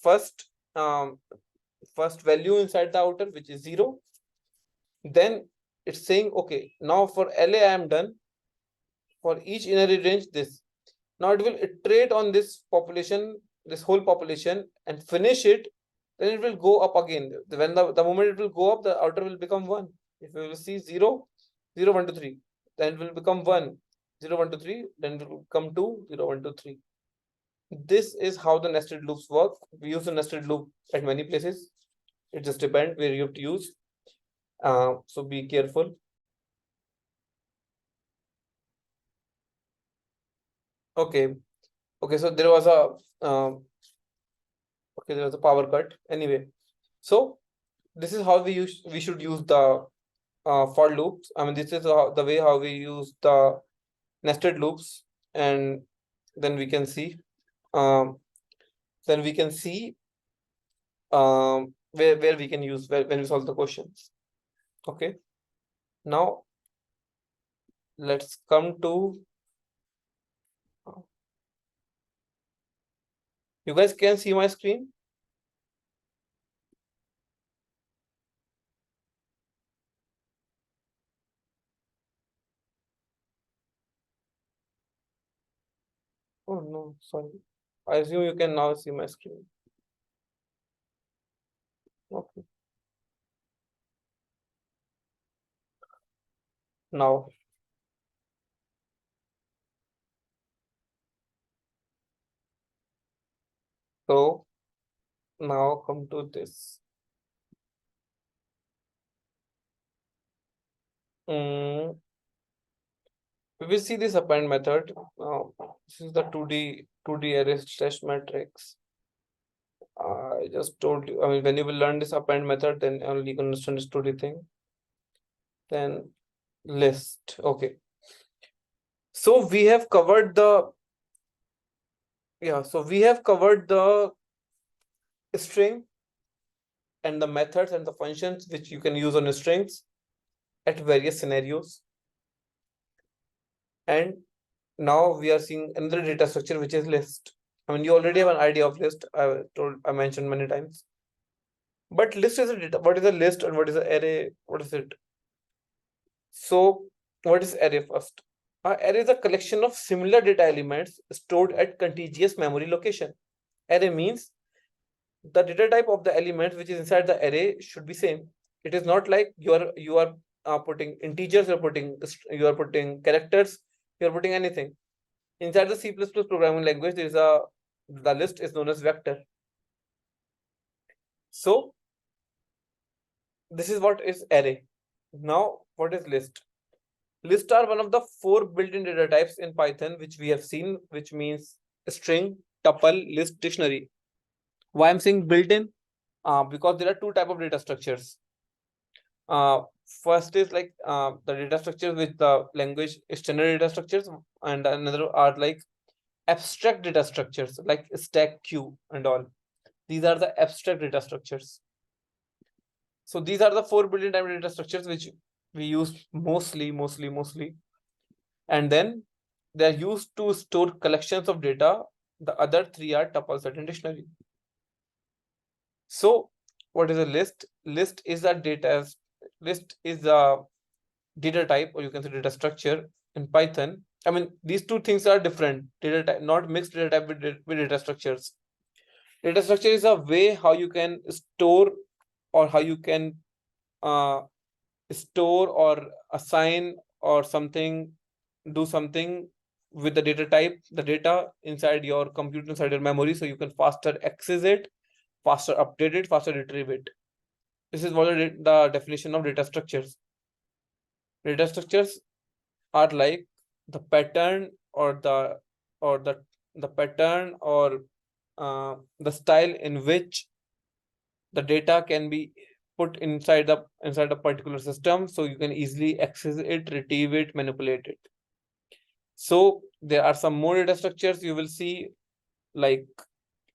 first value inside the outer, which is 0. Then it's saying, okay, now for LA I am done. For each inner range this. Now it will iterate on this population, this whole population, and finish it. then it will go up again. When the moment it will go up, the outer will become 1. If we will see 0, 0, 1, 2, 3, then it will become 1, 0, 1, 2, 3, then it will come 2, 0, 1, 2, 3. This is how the nested loops work. We use the nested loop at many places. It just depends where you have to use. So be careful. Okay. Okay, so there was a power cut. Anyway, so this is how we should use the for loops. I mean, this is the way how we use the nested loops, and then we can see um where we can use when we solve the questions. Okay, now let's come to you guys can see my screen. Oh no, sorry. I assume you can now see my screen. Okay. Now, so now come to this. We will see this append method. This is the 2D array slash matrix. I just told you. I mean, when you will learn this append method, then only you can understand this 2D thing. Then list. Okay. So we have covered the string and the methods and the functions which you can use on strings at various scenarios. And now we are seeing another data structure which is list. I mean, you already have an idea of list. I mentioned many times. But list is a data. What is a list and what is an array? What is it? So what is array first? Array is a collection of similar data elements stored at contiguous memory location. Array means the data type of the element which is inside the array should be same. It is not like you are putting integers, you are putting characters, you are putting anything. Inside the C++ programming language, there is the list is known as vector. So this is what is array. Now, what is list? Lists are one of the 4 built-in data types in Python, which we have seen, which means string, tuple, list, dictionary. Why I'm saying built-in? Because there are 2 types of data structures. First is like the data structures with the language standard data structures, and another are like abstract data structures like stack, queue, and all. These are the abstract data structures. So these are the 4 built-in type data structures which we use mostly. And then they are used to store collections of data. The other 3 are tuples and dictionary. So what is a list? List is a data type, or you can say data structure in Python. I mean, these 2 things are different. Data type, not mixed data type with data structures. Data structure is a way how you can store or how you can store or assign or something, do something with the data type, the data inside your computer, inside your memory, so you can faster access it, faster update it, faster retrieve it. This is what the definition of data structures. Data structures are like the pattern or the pattern or the style in which the data can be put inside a particular system, so you can easily access it, retrieve it, manipulate it. So there are some more data structures you will see, like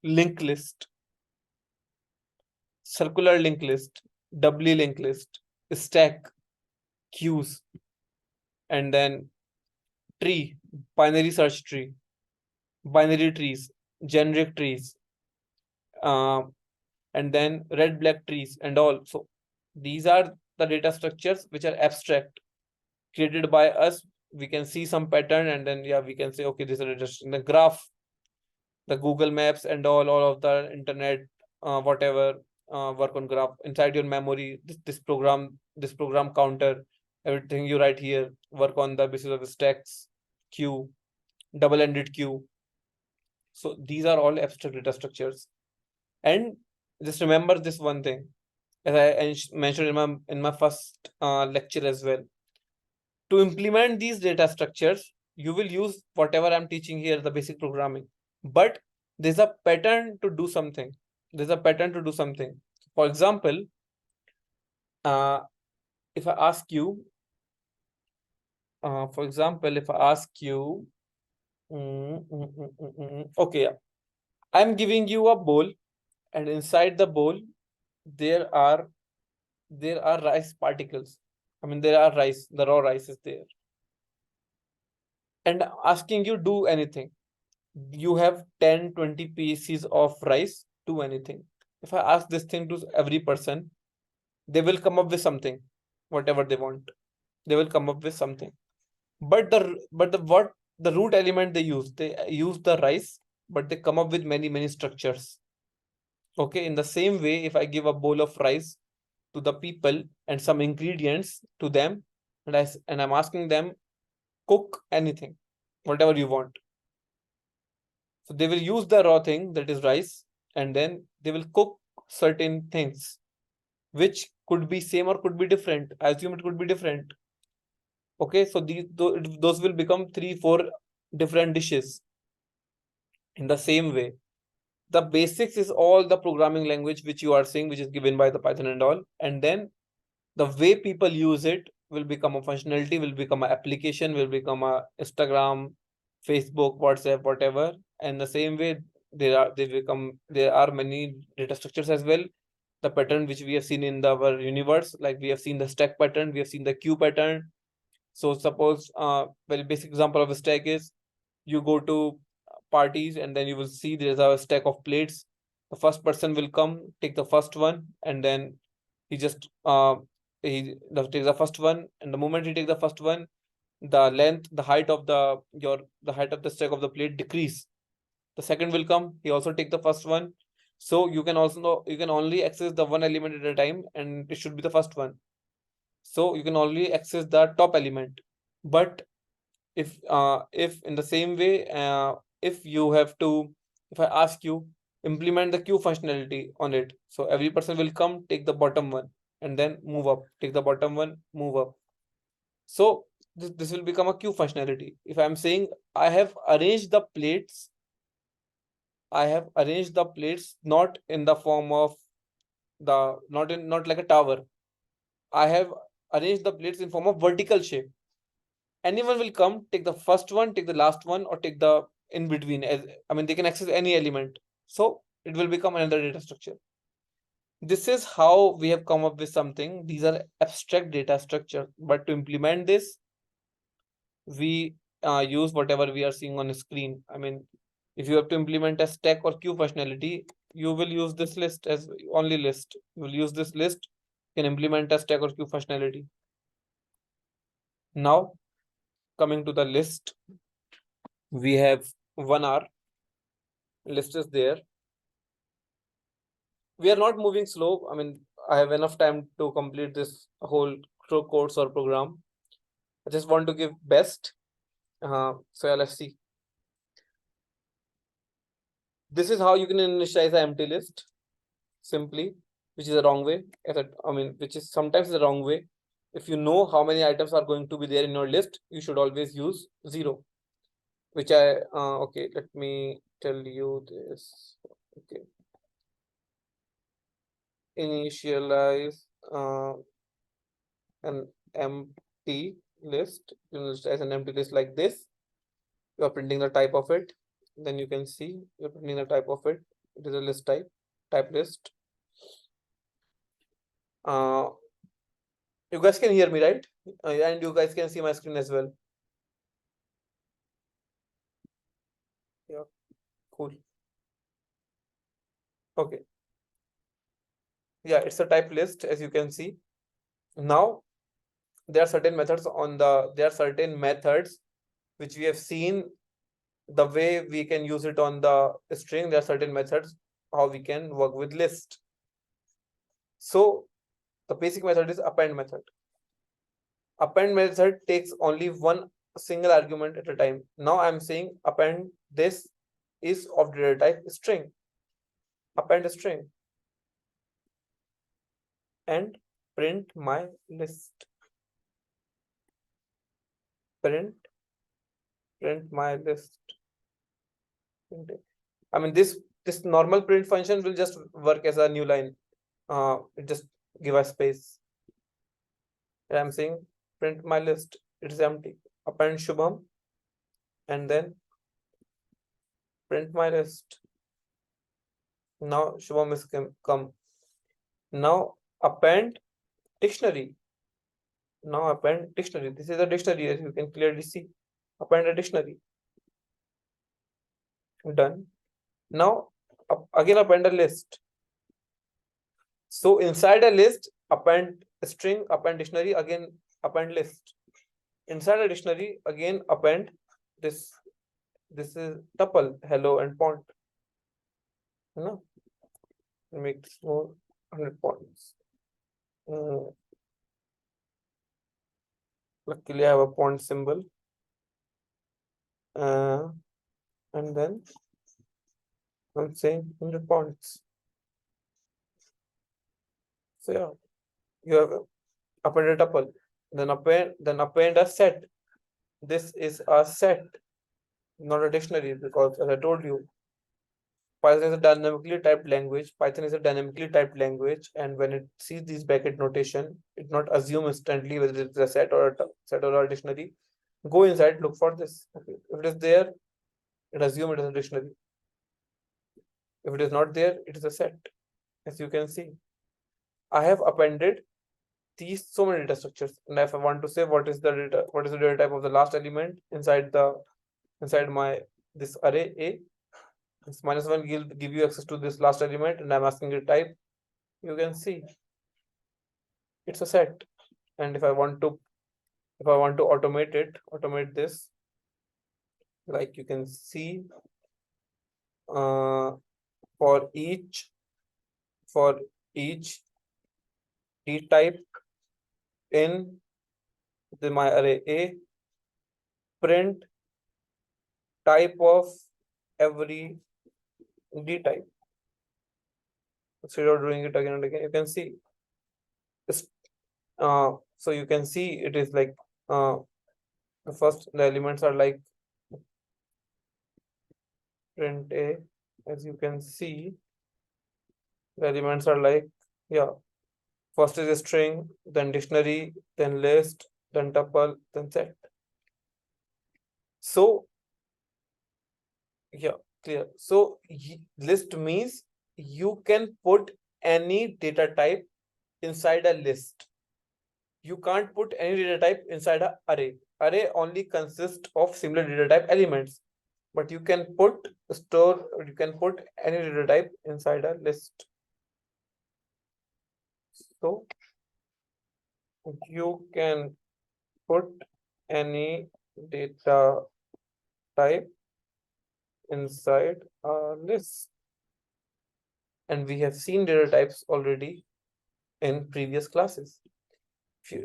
linked list, circular linked list, doubly linked list, stack, queues, and then tree, binary search tree, binary trees, generic trees, and then red black trees and all. So these are the data structures which are abstract, created by us. We can see some pattern, and then we can say, okay, this is just in the graph, the Google Maps and all of the internet, whatever, work on graph inside your memory. This program counter, everything you write here, work on the basis of stacks, queue, double-ended queue. So these are all abstract data structures. And just remember this one thing, as I mentioned in my first lecture as well. To implement these data structures, you will use whatever I'm teaching here, the basic programming. But there's a pattern to do something. There's a pattern to do something. For example, if I ask you, okay, yeah. I'm giving you a bowl, and inside the bowl, there are rice particles. I mean, there are rice, the raw rice is there. And asking you do anything. You have 10, 20 pieces of rice, do anything. If I ask this thing to every person, they will come up with something, whatever they want. They will come up with something. But what the root element they use the rice, but they come up with many structures. Okay, in the same way, if I give a bowl of rice to the people and some ingredients to them, and I'm asking them, cook anything, whatever you want. So they will use the raw thing, that is rice, and then they will cook certain things, which could be same or could be different. I assume it could be different. Okay, so those will become 3, 4 different dishes. In the same way, the basics is all the programming language which you are seeing, which is given by the Python and all, and then the way people use it will become a functionality, will become an application, will become a Instagram, Facebook, WhatsApp, whatever. And the same way, there are many data structures as well. The pattern which we have seen in our universe, like we have seen the stack pattern, we have seen the queue pattern. So suppose very basic example of a stack is, you go to parties and then you will see there's a stack of plates. The first person will come, take the first one, and then he just takes the first one, and the moment he takes the first one, the length, the height of the height of the stack of the plate decrease. The second will come, he also take the first one. So you can also know, you can only access the one element at a time, and it should be the first one. So you can only access the top element. But if in the same way, if you have to, if I ask you, implement the queue functionality on it, so every person will come, take the bottom one, and then move up, take the bottom one, move up. So this will become a queue functionality. If I'm saying I have arranged the plates, not in the form of not like a tower. I have arranged the plates in form of vertical shape. Anyone will come, take the first one, take the last one, or take the in between. I mean, they can access any element. So it will become another data structure. This is how we have come up with something. These are abstract data structure, but to implement this, we use whatever we are seeing on the screen. I mean, if you have to implement a stack or queue functionality, you will use this list as only list. You will use this list, can implement a stack or queue functionality. Now, coming to the list, we have 1 hour. List is there. We are not moving slow. I mean, I have enough time to complete this whole course or program. I just want to give best. So yeah, let's see. This is how you can initialize an empty list simply, which is a wrong way. I mean, which is sometimes the wrong way. If you know how many items are going to be there in your list, you should always use 0. Which okay, let me tell you this. Okay, initialize an empty list. You initialize an empty list like this. You are printing the type of it. Then you can see you're printing the type of it. It is a list type list. You guys can hear me, right? And you guys can see my screen as well. Yeah, cool. Okay. Yeah, it's a type list, as you can see. Now, there are certain methods which we have seen the way we can use it on the string. There are certain methods how we can work with list. So the basic method is append method. Append method takes only one single argument at a time. Now I'm saying append this is of data type string. Append a string and print my list. Print my list. I mean this normal print function will just work as a new line. Just give a space. And I'm saying print my list. It is empty. Append Shubham and then print my list. Now Shubham is come. Now append dictionary. Now append dictionary. This is a dictionary, as you can clearly see. Append a dictionary. Done. Now again append a list. So inside a list, append a string, append dictionary, again append list. Inside a dictionary, again append this. This is tuple, hello and font. No, make this more 100 points. Luckily, I have a font symbol. And then I'm saying 100 points. So yeah, you have append a tuple, then append a set. This is a set, not a dictionary, because as I told you, Python is a dynamically typed language. Python is a dynamically typed language, and when it sees these bracket notation, it not assume instantly whether it's a set or a dictionary. Go inside, look for this. Okay. If it is there, it assume it is a dictionary. If it is not there, it is a set. As you can see, I have appended these so many data structures, and if I want to say what is the data type of the last element inside my this array A, this -1 will give you access to this last element, and I'm asking it type. You can see it's a set. And if I want to automate this, like you can see, for each D type in my array A, print type of every D type. Instead of doing it again and again, you can see this. So you can see it is like the elements are like print A. As you can see, the elements are like, yeah, first is a string, then dictionary, then list, then tuple, then set. So yeah, clear. So list means you can put any data type inside a list. You can't put any data type inside an array. Array only consists of similar data type elements, but you can put any data type inside a list. So you can put any data type inside a list. And we have seen data types already in previous classes.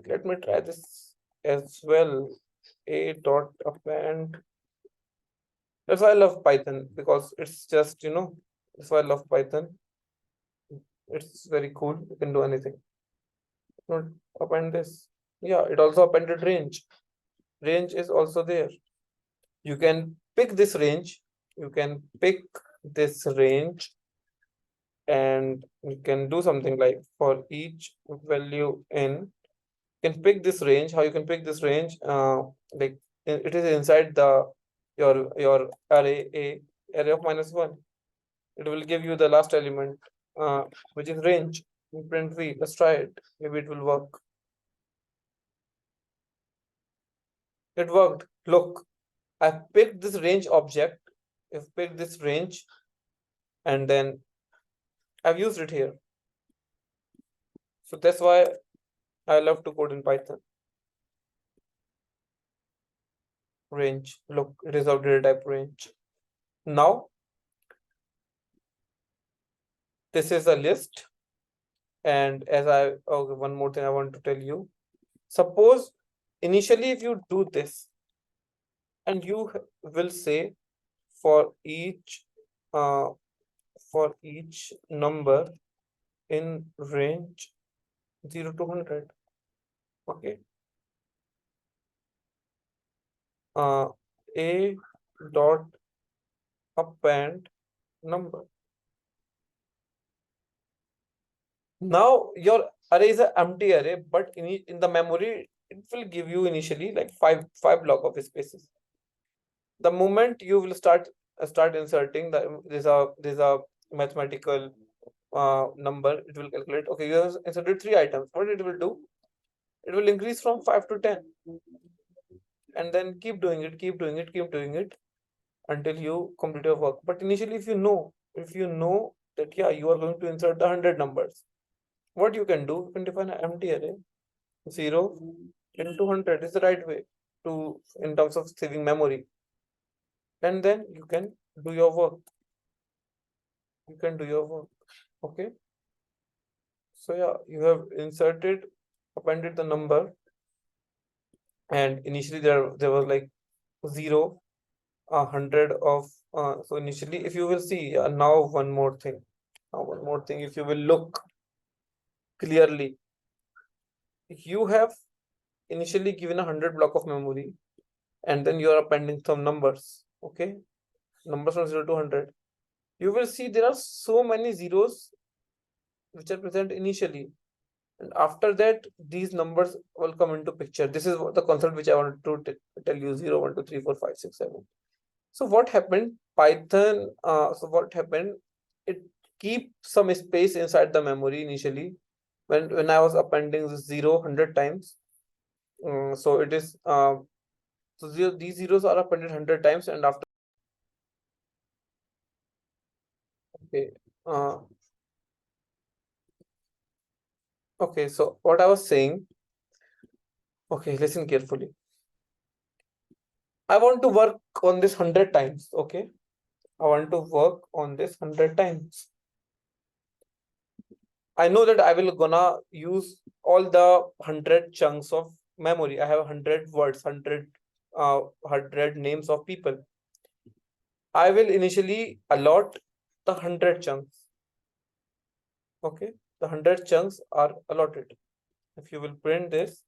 Let me try this as well. A dot append. That's why I love Python, because it's just, that's why I love Python. It's very cool. You can do anything. Not append this. Yeah, it also appended range. Range is also there. You can pick this range. You can pick this range, and you can do something like for each value in. You can pick this range. How you can pick this range? Like it is inside your array of -1. It will give you the last element, which is range. In print v. Let's try it. Maybe it will work. It worked. Look, I picked this range object. I've picked this range, and then I've used it here. So that's why I love to code in Python. Range. Look, it is of data type range. Now, this is a list. And okay, one more thing I want to tell you. Suppose initially if you do this and you will say for each uh, number in range 0 to 100, okay, a dot append number. Now your array is an empty array, but in the memory it will give you initially like five block of spaces. The moment you will start inserting there's a mathematical number, it will calculate. Okay, you have inserted 3 items. What it will do? It will increase from 5 to 10, and then keep doing it, keep doing it, keep doing it until you complete your work. But initially, if you know that yeah, you are going to insert the 100 numbers, what you can do? You can define an empty array. 0 into 100 is the right way to in terms of saving memory, and then you can do your work. You can do your work. Okay. So yeah, you have appended the number, and initially there was like 0, 100 of so initially if you will see now one more thing. Now one more thing, if you will look clearly, you have initially given 100 block of memory, and then you are appending some numbers. Okay, numbers from 0 to 100. You will see there are so many zeros which are present initially, and after that these numbers will come into picture. This is what the concept which I wanted to tell you: 0, 1, 2, 3, 4, 5, 6, 7. So what happened? Python, so what happened? It keep some space inside the memory initially when I was appending this 0 100 times. So it is so these zeros are appended 100 times, and after okay, uh, okay. So what I was saying, okay, listen carefully. I want to work on this 100 times. Okay, I want to work on this 100 times. I know that I will gonna use all the 100 chunks of memory. I have 100 words, 100 names of people. I will initially allot the 100 chunks. Okay, the 100 chunks are allotted. If you will print this,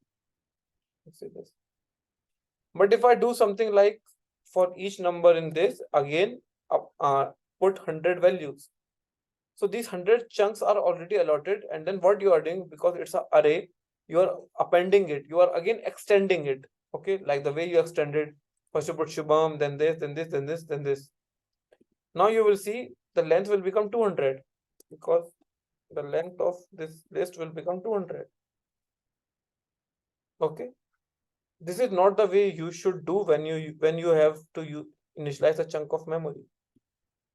see this. But if I do something like for each number in this, again, put 100 values. So these 100 chunks are already allotted, and then what you are doing, because it's an array, you are appending it, you are again extending it. Okay, like the way you extended, first you put Shubham, then this, then this, then this, then this. Now you will see the length will become 200, because the length of this list will become 200. Okay, this is not the way you should do when you have to initialize a chunk of memory.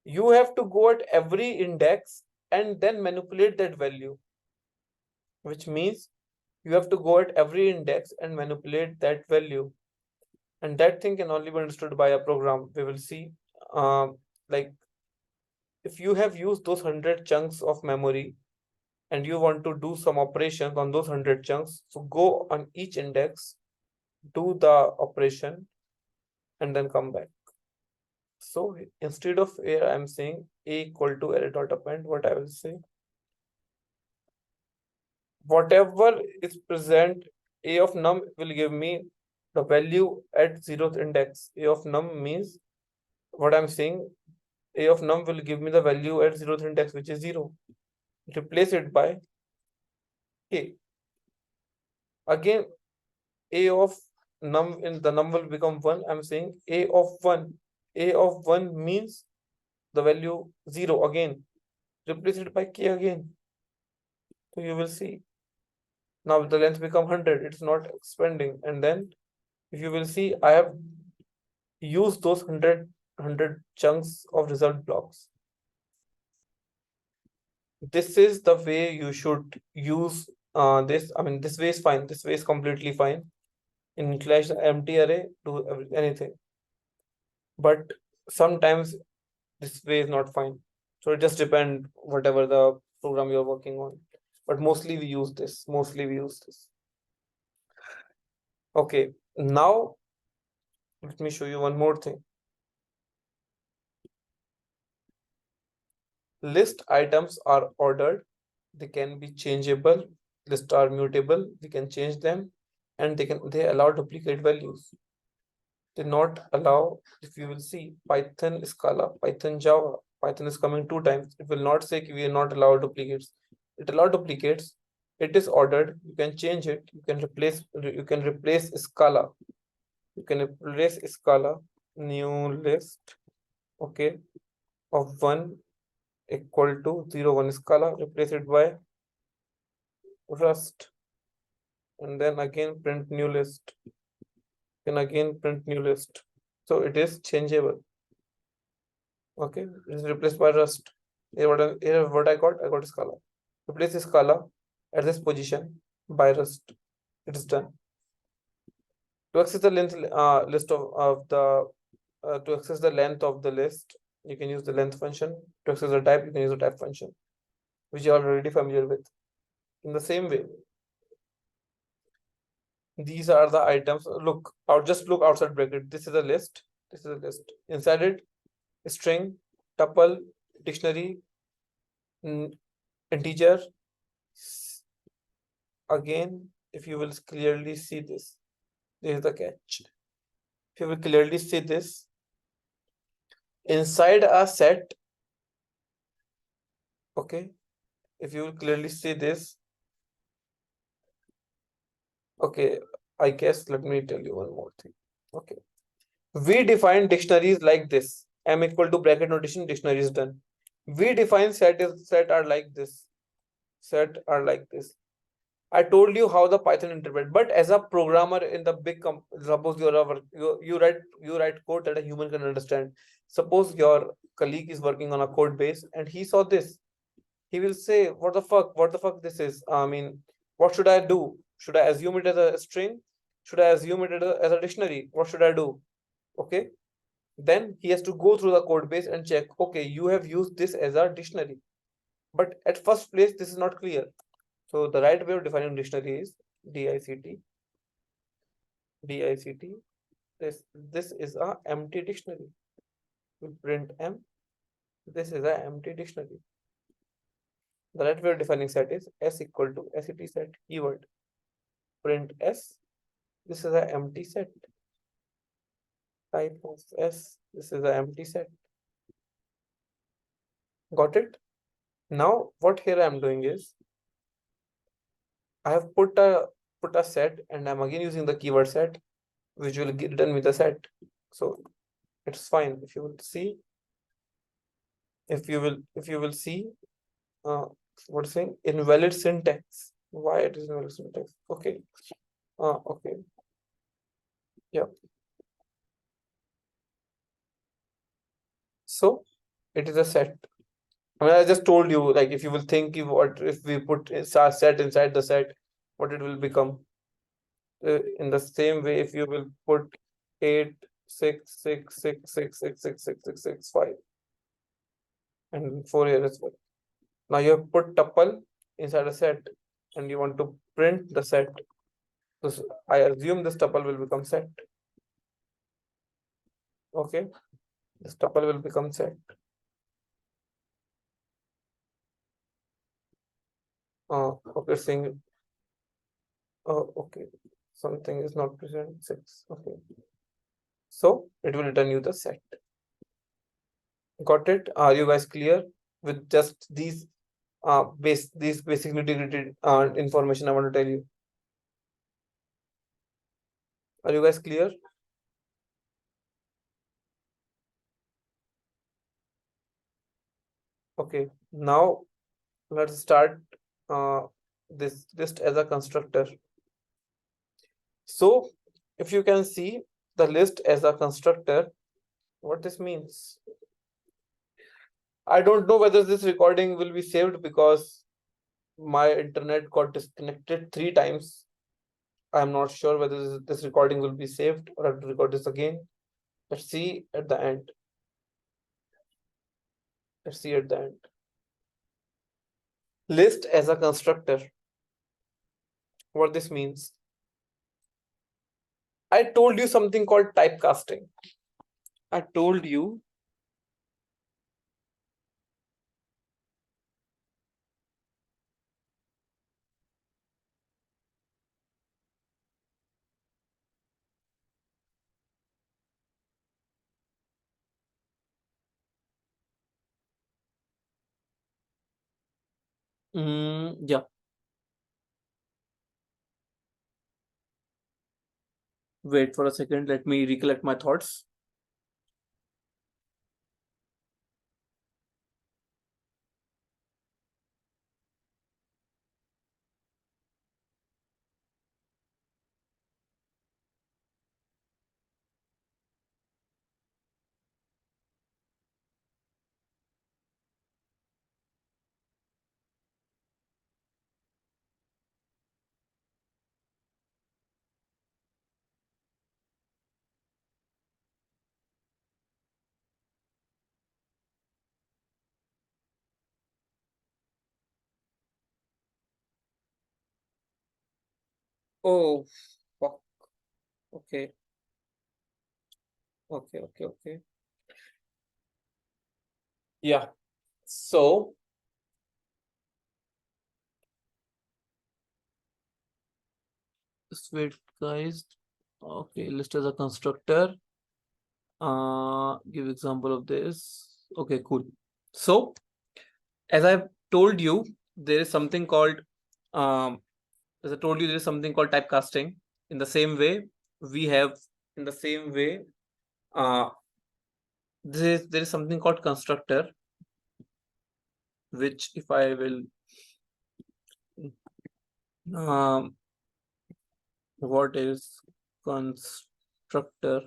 You have to go at every index and then manipulate that value, which means you have to go at every index and manipulate that value, and that thing can only be understood by a program. We will see like if you have used those 100 chunks of memory and you want to do some operations on those 100 chunks, so go on each index, do the operation, and then come back. So instead of here I'm saying a equal to array dot append, what I will say, whatever is present, a of num will give me the value at 0th index. A of num means what I'm saying, a of num will give me the value at 0th index, which is 0. Replace it by k. Again, a of num in the num will become 1. I'm saying a of 1. A of 1 means the value 0 again. Replace it by k again. So you will see now the length become 100. It's not expanding. And then if you will see, I have used those 100 chunks of result blocks. This is the way you should use this. I mean, this way is fine. This way is completely fine. In Clash empty array, do anything. But sometimes this way is not fine. So it just depends whatever the program you're working on. but mostly we use this. Okay, now let me show you one more thing. List items are ordered. They can be changeable. Lists are mutable. We can change them, and they allow duplicate values. They not allow, if you will see Python, Scala, Python, Java, Python is coming 2 times. It will not say we are not allow duplicates. It allow duplicates. It is ordered. You can change it. You can replace Scala. You can replace Scala, new list, okay, of 1 equal to 0, 1 Scala, replace it by Rust, and then again print new list, and again print new list. So it is changeable. Okay, it is replaced by Rust. Here what I got Scala. Replace Scala at this position by Rust. It is done. To access the length list of the to access the length of the list, you can use the length function. To access the type, you can use the type function, which you are already familiar with. In the same way, these are the items. Look out, just look outside bracket. This is a list. This is a list. Inside it, string, tuple, dictionary, integer. Again, if you will clearly see this, this is the catch. If you will clearly see this, inside a set, okay, if you will clearly see this, okay, I guess let me tell you one more thing. Okay, we define dictionaries like this. M equal to bracket notation, dictionary is done. We define set are like this. Set are like this. I told you how the Python interpret, but as a programmer in the big suppose you write code that a human can understand. Suppose your colleague is working on a code base and he saw this. He will say, "What the fuck? What the fuck this is? I mean, what should I do? Should I assume it as a string? Should I assume it as a dictionary? What should I do?" Okay. Then he has to go through the code base and check. Okay, you have used this as a dictionary, but at first place this is not clear. So the right way of defining dictionary is DICT. DICT. This is a empty dictionary. We print M. This is a empty dictionary. The right way of defining set is S equal to SET set keyword. Print S. This is an empty set. Type of S. This is an empty set. Got it? Now what here I am doing is I have put a set and I'm again using the keyword set, which will get done with the set. So it's fine. If you will see, what's saying invalid syntax. Why it is invalid syntax? Okay. Okay. Yeah. So it is a set. I mean, I just told you, like, if you will think what if we put a set inside the set, what it will become. In the same way, if you will put 8, 6, 6, 6, 6, 6, 6, 6, 6, 6, 5, and 4 here as well. Now you have put tuple inside a set, and you want to print the set. So I assume this tuple will become set. Okay, this tuple will become set. Okay, saying, oh, okay, something is not present. 6. Okay, so it will return you the set. Got it? Are you guys clear with just these basic nitty-gritty information I want to tell you? Are you guys clear? Okay, now let's start this list as a constructor. So if you can see the list as a constructor, what this means, I don't know whether this recording will be saved because my internet got disconnected 3 times. I'm not sure whether this recording will be saved or I have to record this again. Let's see at the end. Let's see at the end. list as a constructor. What this means? I told you something called typecasting. I told you yeah. Wait for a second. Let me recollect my thoughts. Oh, fuck. Okay. Okay. Yeah. So, just wait, guys. Okay, list as a constructor. Give example of this. Okay, cool. So, as I've told you, there is something called as I told you, there is something called typecasting. In the same way, we have in the same way, uh, there is something called constructor, which if I will, um, what is constructor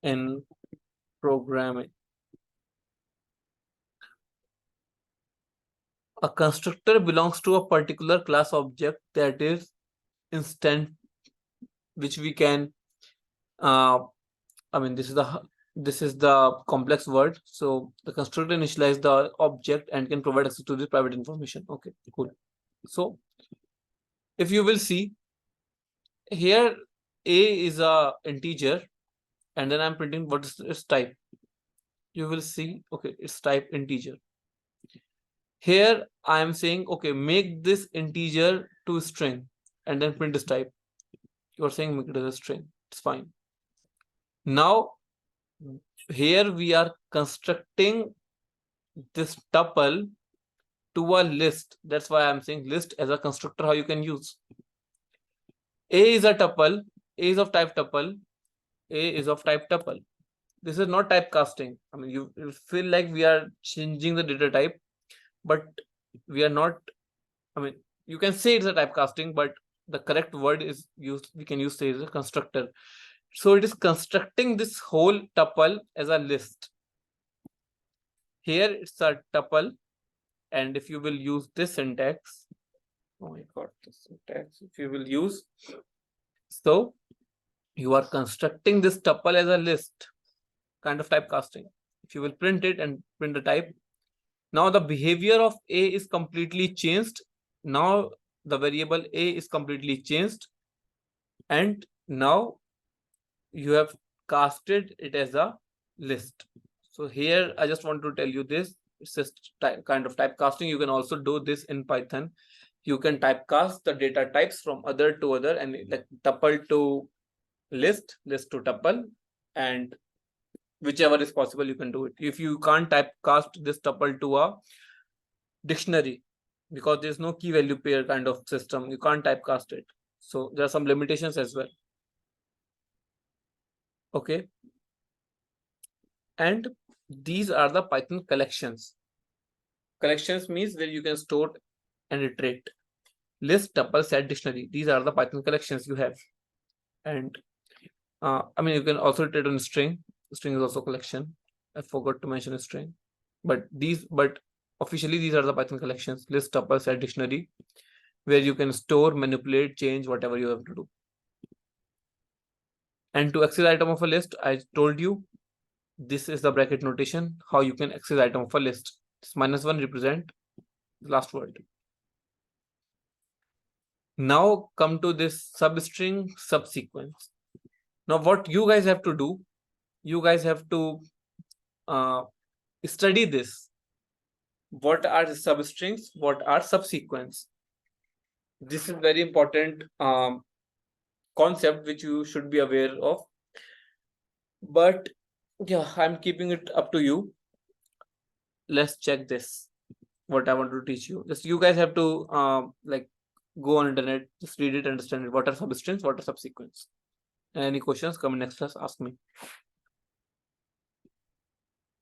in programming? A constructor belongs to a particular class object that is instant, which we can I mean, this is the complex word. So the constructor initialize the object and can provide access to the private information. Okay, cool. So if you will see here, a is a integer, and then I'm printing what is its type. You will see, okay, it's type integer. Here I am saying, okay, make this integer to string, and then print this type. You are saying make it as a string. It's fine. Now here we are constructing this tuple to a list. That's why I'm saying list as a constructor, how you can use. A is a tuple, A is of type tuple, A is of type tuple. This is not typecasting. I mean, you feel like we are changing the data type, but we are not. I mean, you can say it's a typecasting, but the correct word is used. We can use say as a constructor. So it is constructing this whole tuple as a list. Here it's a tuple, and if you will use this syntax, oh my god, this syntax, if you will use, so you are constructing this tuple as a list, kind of typecasting. If you will print it and print the type, now the behavior of A is completely changed. Now the variable A is completely changed, and now you have casted it as a list. So here I just want to tell you this. It's just kind of typecasting. You can also do this in Python. You can typecast the data types from other to other, and like tuple to list, list to tuple, and whichever is possible, you can do it. If you can't typecast this tuple to a dictionary, because there's no key value pair kind of system, you can't typecast it. So there are some limitations as well. Okay. And these are the Python collections. Collections means where you can store and iterate. List, tuple, set, dictionary. These are the Python collections you have. And I mean, you can also iterate on string. String is also collection. I forgot to mention a string. But officially these are the Python collections: list, tuple, set, dictionary, where you can store, manipulate, change, whatever you have to do. And to access item of a list, I told you this is the bracket notation, how you can access item of a list. This -1 represent the last word. Now come to this substring subsequence. Now what you guys have to do, you guys have to uh, study this. What are the substrings? What are subsequence? This is very important concept which you should be aware of. But yeah, I'm keeping it up to you. Let's check this. What I want to teach you. Just you guys have to like go on internet, just read it, understand it. What are substrings? What are subsequence? Any questions? Come in next class, ask me.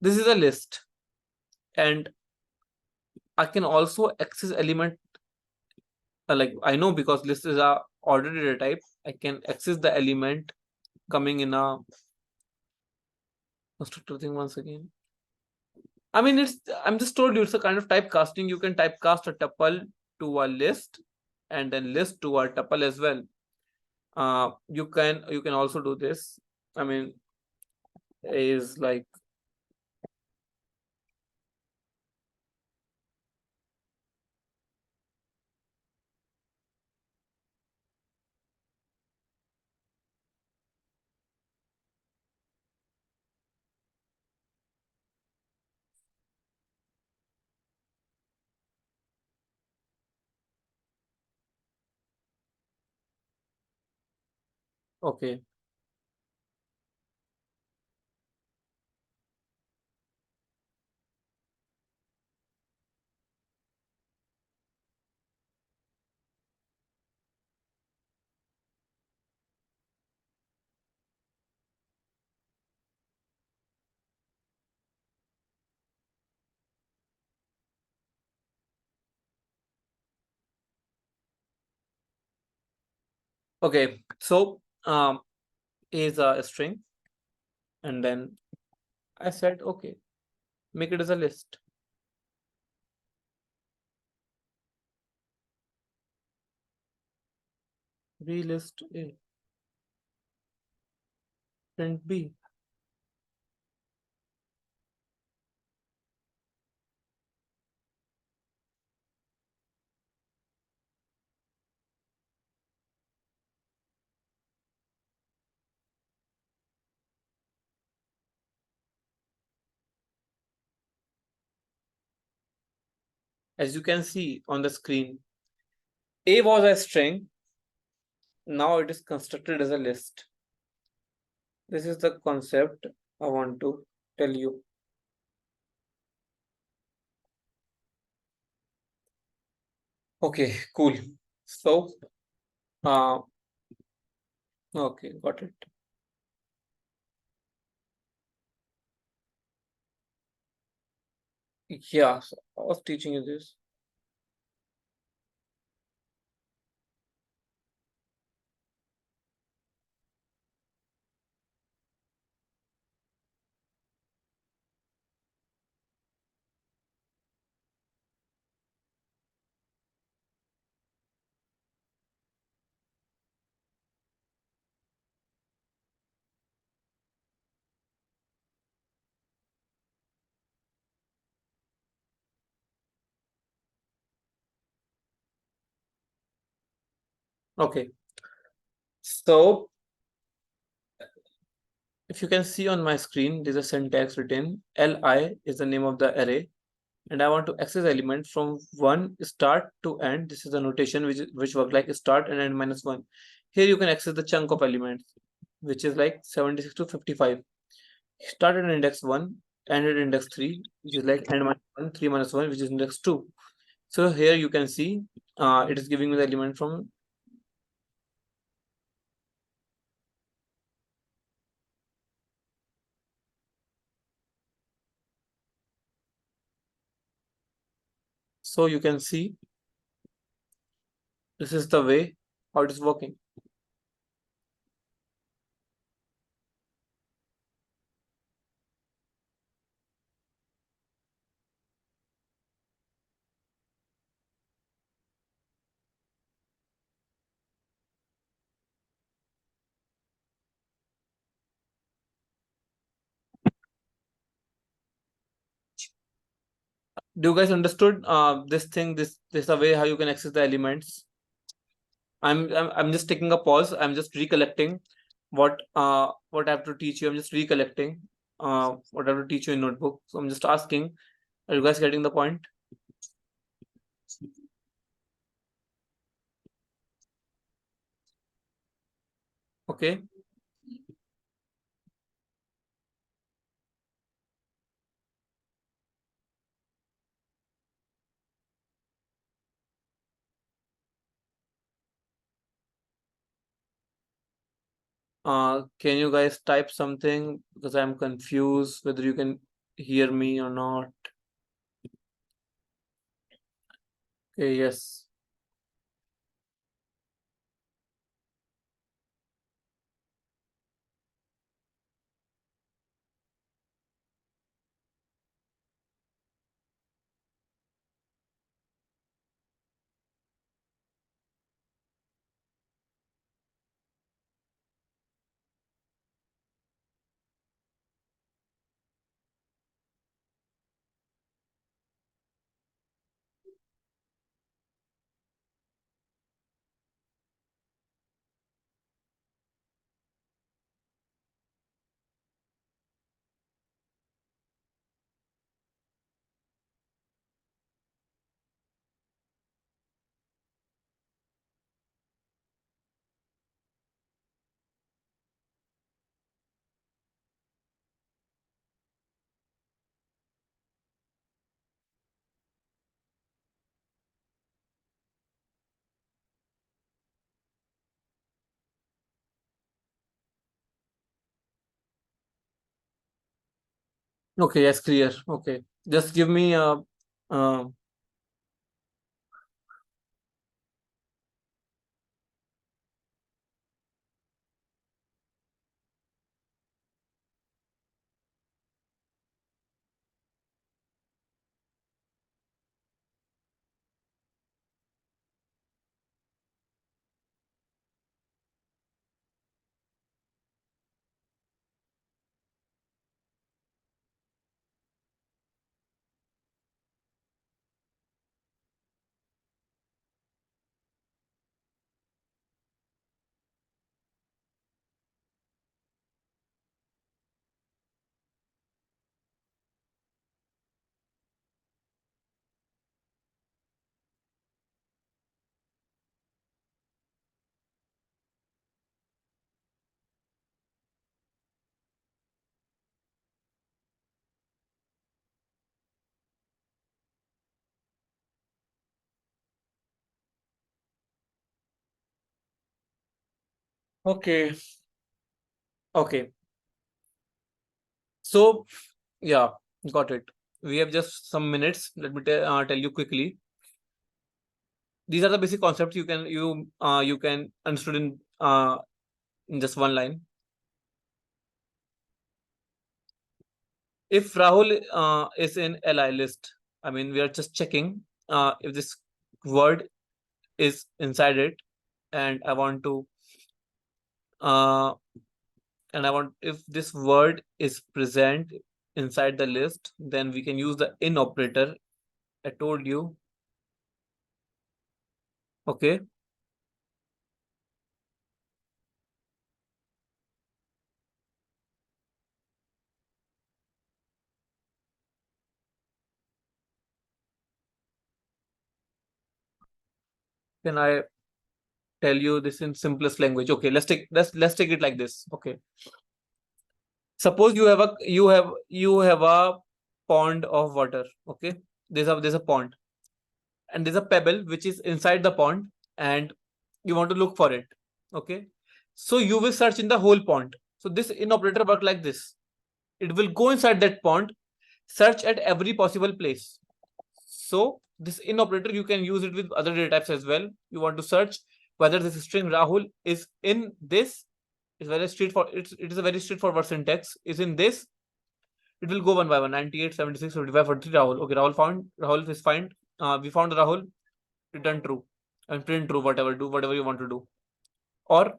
This is a list, and I can also access element like I know because list is a ordered data type. I can access the element coming in a constructor thing once again. I mean, I'm just told you it's a kind of typecasting. You can typecast a tuple to a list and then list to a tuple as well. You can also do this. I mean, is like okay. Okay, so is a string, and then I said okay, make it as a list. B list A, print B. As you can see on the screen, A was a string. Now it is constructed as a list. This is the concept I want to tell you. Okay, cool. So, uh, okay, got it. Yeah, so I was teaching you this. Okay, so if you can see on my screen, there's a syntax written. Li is the name of the array, and I want to access element from one start to end. This is the notation which work like start and end -1. Here you can access the chunk of elements, which is like 76 to 55. Start at index 1, end at index 3, which is like end -1, 3 -1, which is index 2. So here you can see it is giving me the element from. So you can see this is the way how it is working. Do you guys understood this thing? This a way how you can access the elements. I'm just taking a pause. I'm just recollecting what I have to teach you. I'm just recollecting what I have to teach you in notebook. So I'm just asking, are you guys getting the point? Okay. Can you guys type something because I'm confused whether you can hear me or not? Okay, yes. Okay, yes, clear. Okay. Just give me uh okay. Okay. So yeah, got it. We have just some minutes. Let me tell you quickly. These are the basic concepts you can understood in just one line. If Rahul is in LI list, I mean we are just checking if this word is inside it, and I want to uh, and I want if this word is present inside the list, then we can use the in operator. I told you. Okay. Can I tell you this in simplest language? Okay, let's take it like this. Okay. Suppose you have a pond of water. Okay. There's a pond, and there's a pebble which is inside the pond, and you want to look for it. Okay. So you will search in the whole pond. So this in operator work like this. It will go inside that pond, search at every possible place. So this in operator you can use it with other data types as well. You want to search whether this string Rahul is in this. It's very straightforward. It is a very straightforward syntax. Is in this. It will go one by one. 98, 76, 55, 43. Rahul. Okay, Rahul found. Rahul is find. We found Rahul. Return true and print true. Whatever. Do whatever you want to do. Or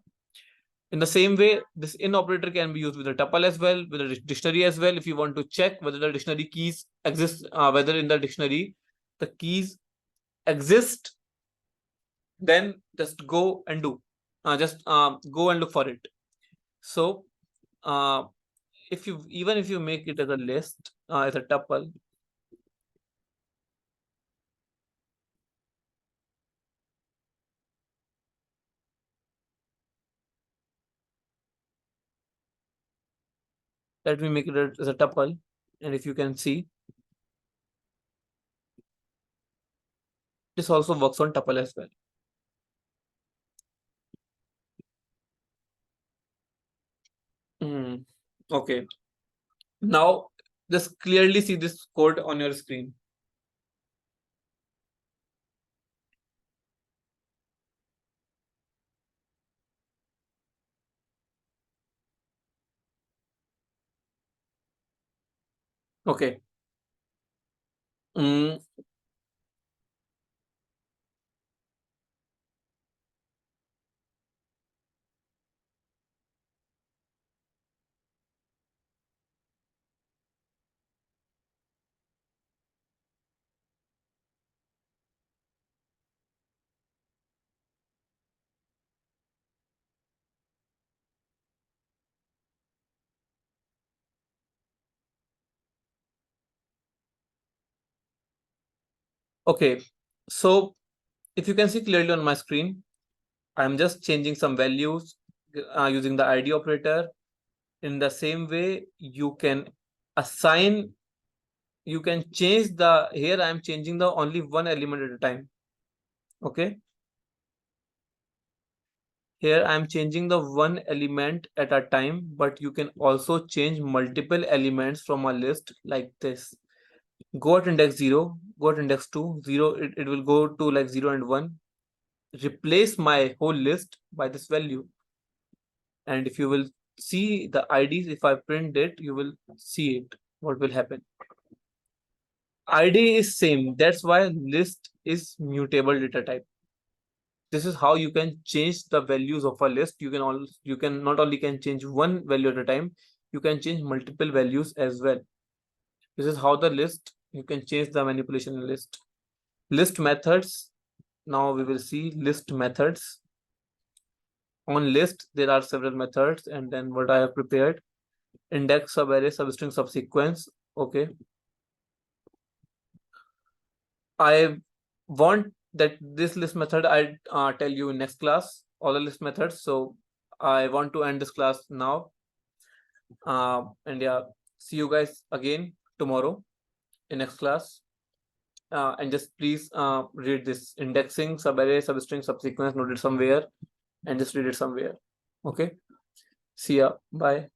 In the same way, this in operator can be used with a tuple as well, with a dictionary as well. If you want to check whether the dictionary keys exist, whether in the dictionary the keys exist, then just go and do. Just go and look for it. So if you make it as a list, as a tuple, let me make it as a tuple, and if you can see, this also works on tuple as well. Okay. Now just clearly see this code on your screen. Okay. Mm, okay. So if you can see clearly on my screen, I'm just changing some values using the ID operator. In the same way, you can assign, you can change the, here I'm changing the only one element at a time. Okay. Here I'm changing the one element at a time, but you can also change multiple elements from a list like this. Go at index 0, go at index 2, 0, it will go to like 0 and 1. Replace my whole list by this value. And if you will see the IDs, if I print it, you will see it, what will happen. ID is same. That's why list is mutable data type. This is how you can change the values of a list. You can not only can change one value at a time, you can change multiple values as well. This is how the list, you can change the manipulation list. List methods. Now we will see list methods. On list, there are several methods, and then what I have prepared: index, subarray, substring, subsequence. Okay. I want that this list method I tell you in next class, all the list methods. So I want to end this class now. And yeah, see you guys again tomorrow in next class. And just please read this indexing, subarray, substring, subsequence, noted somewhere, and just read it somewhere. Okay. See ya. Bye.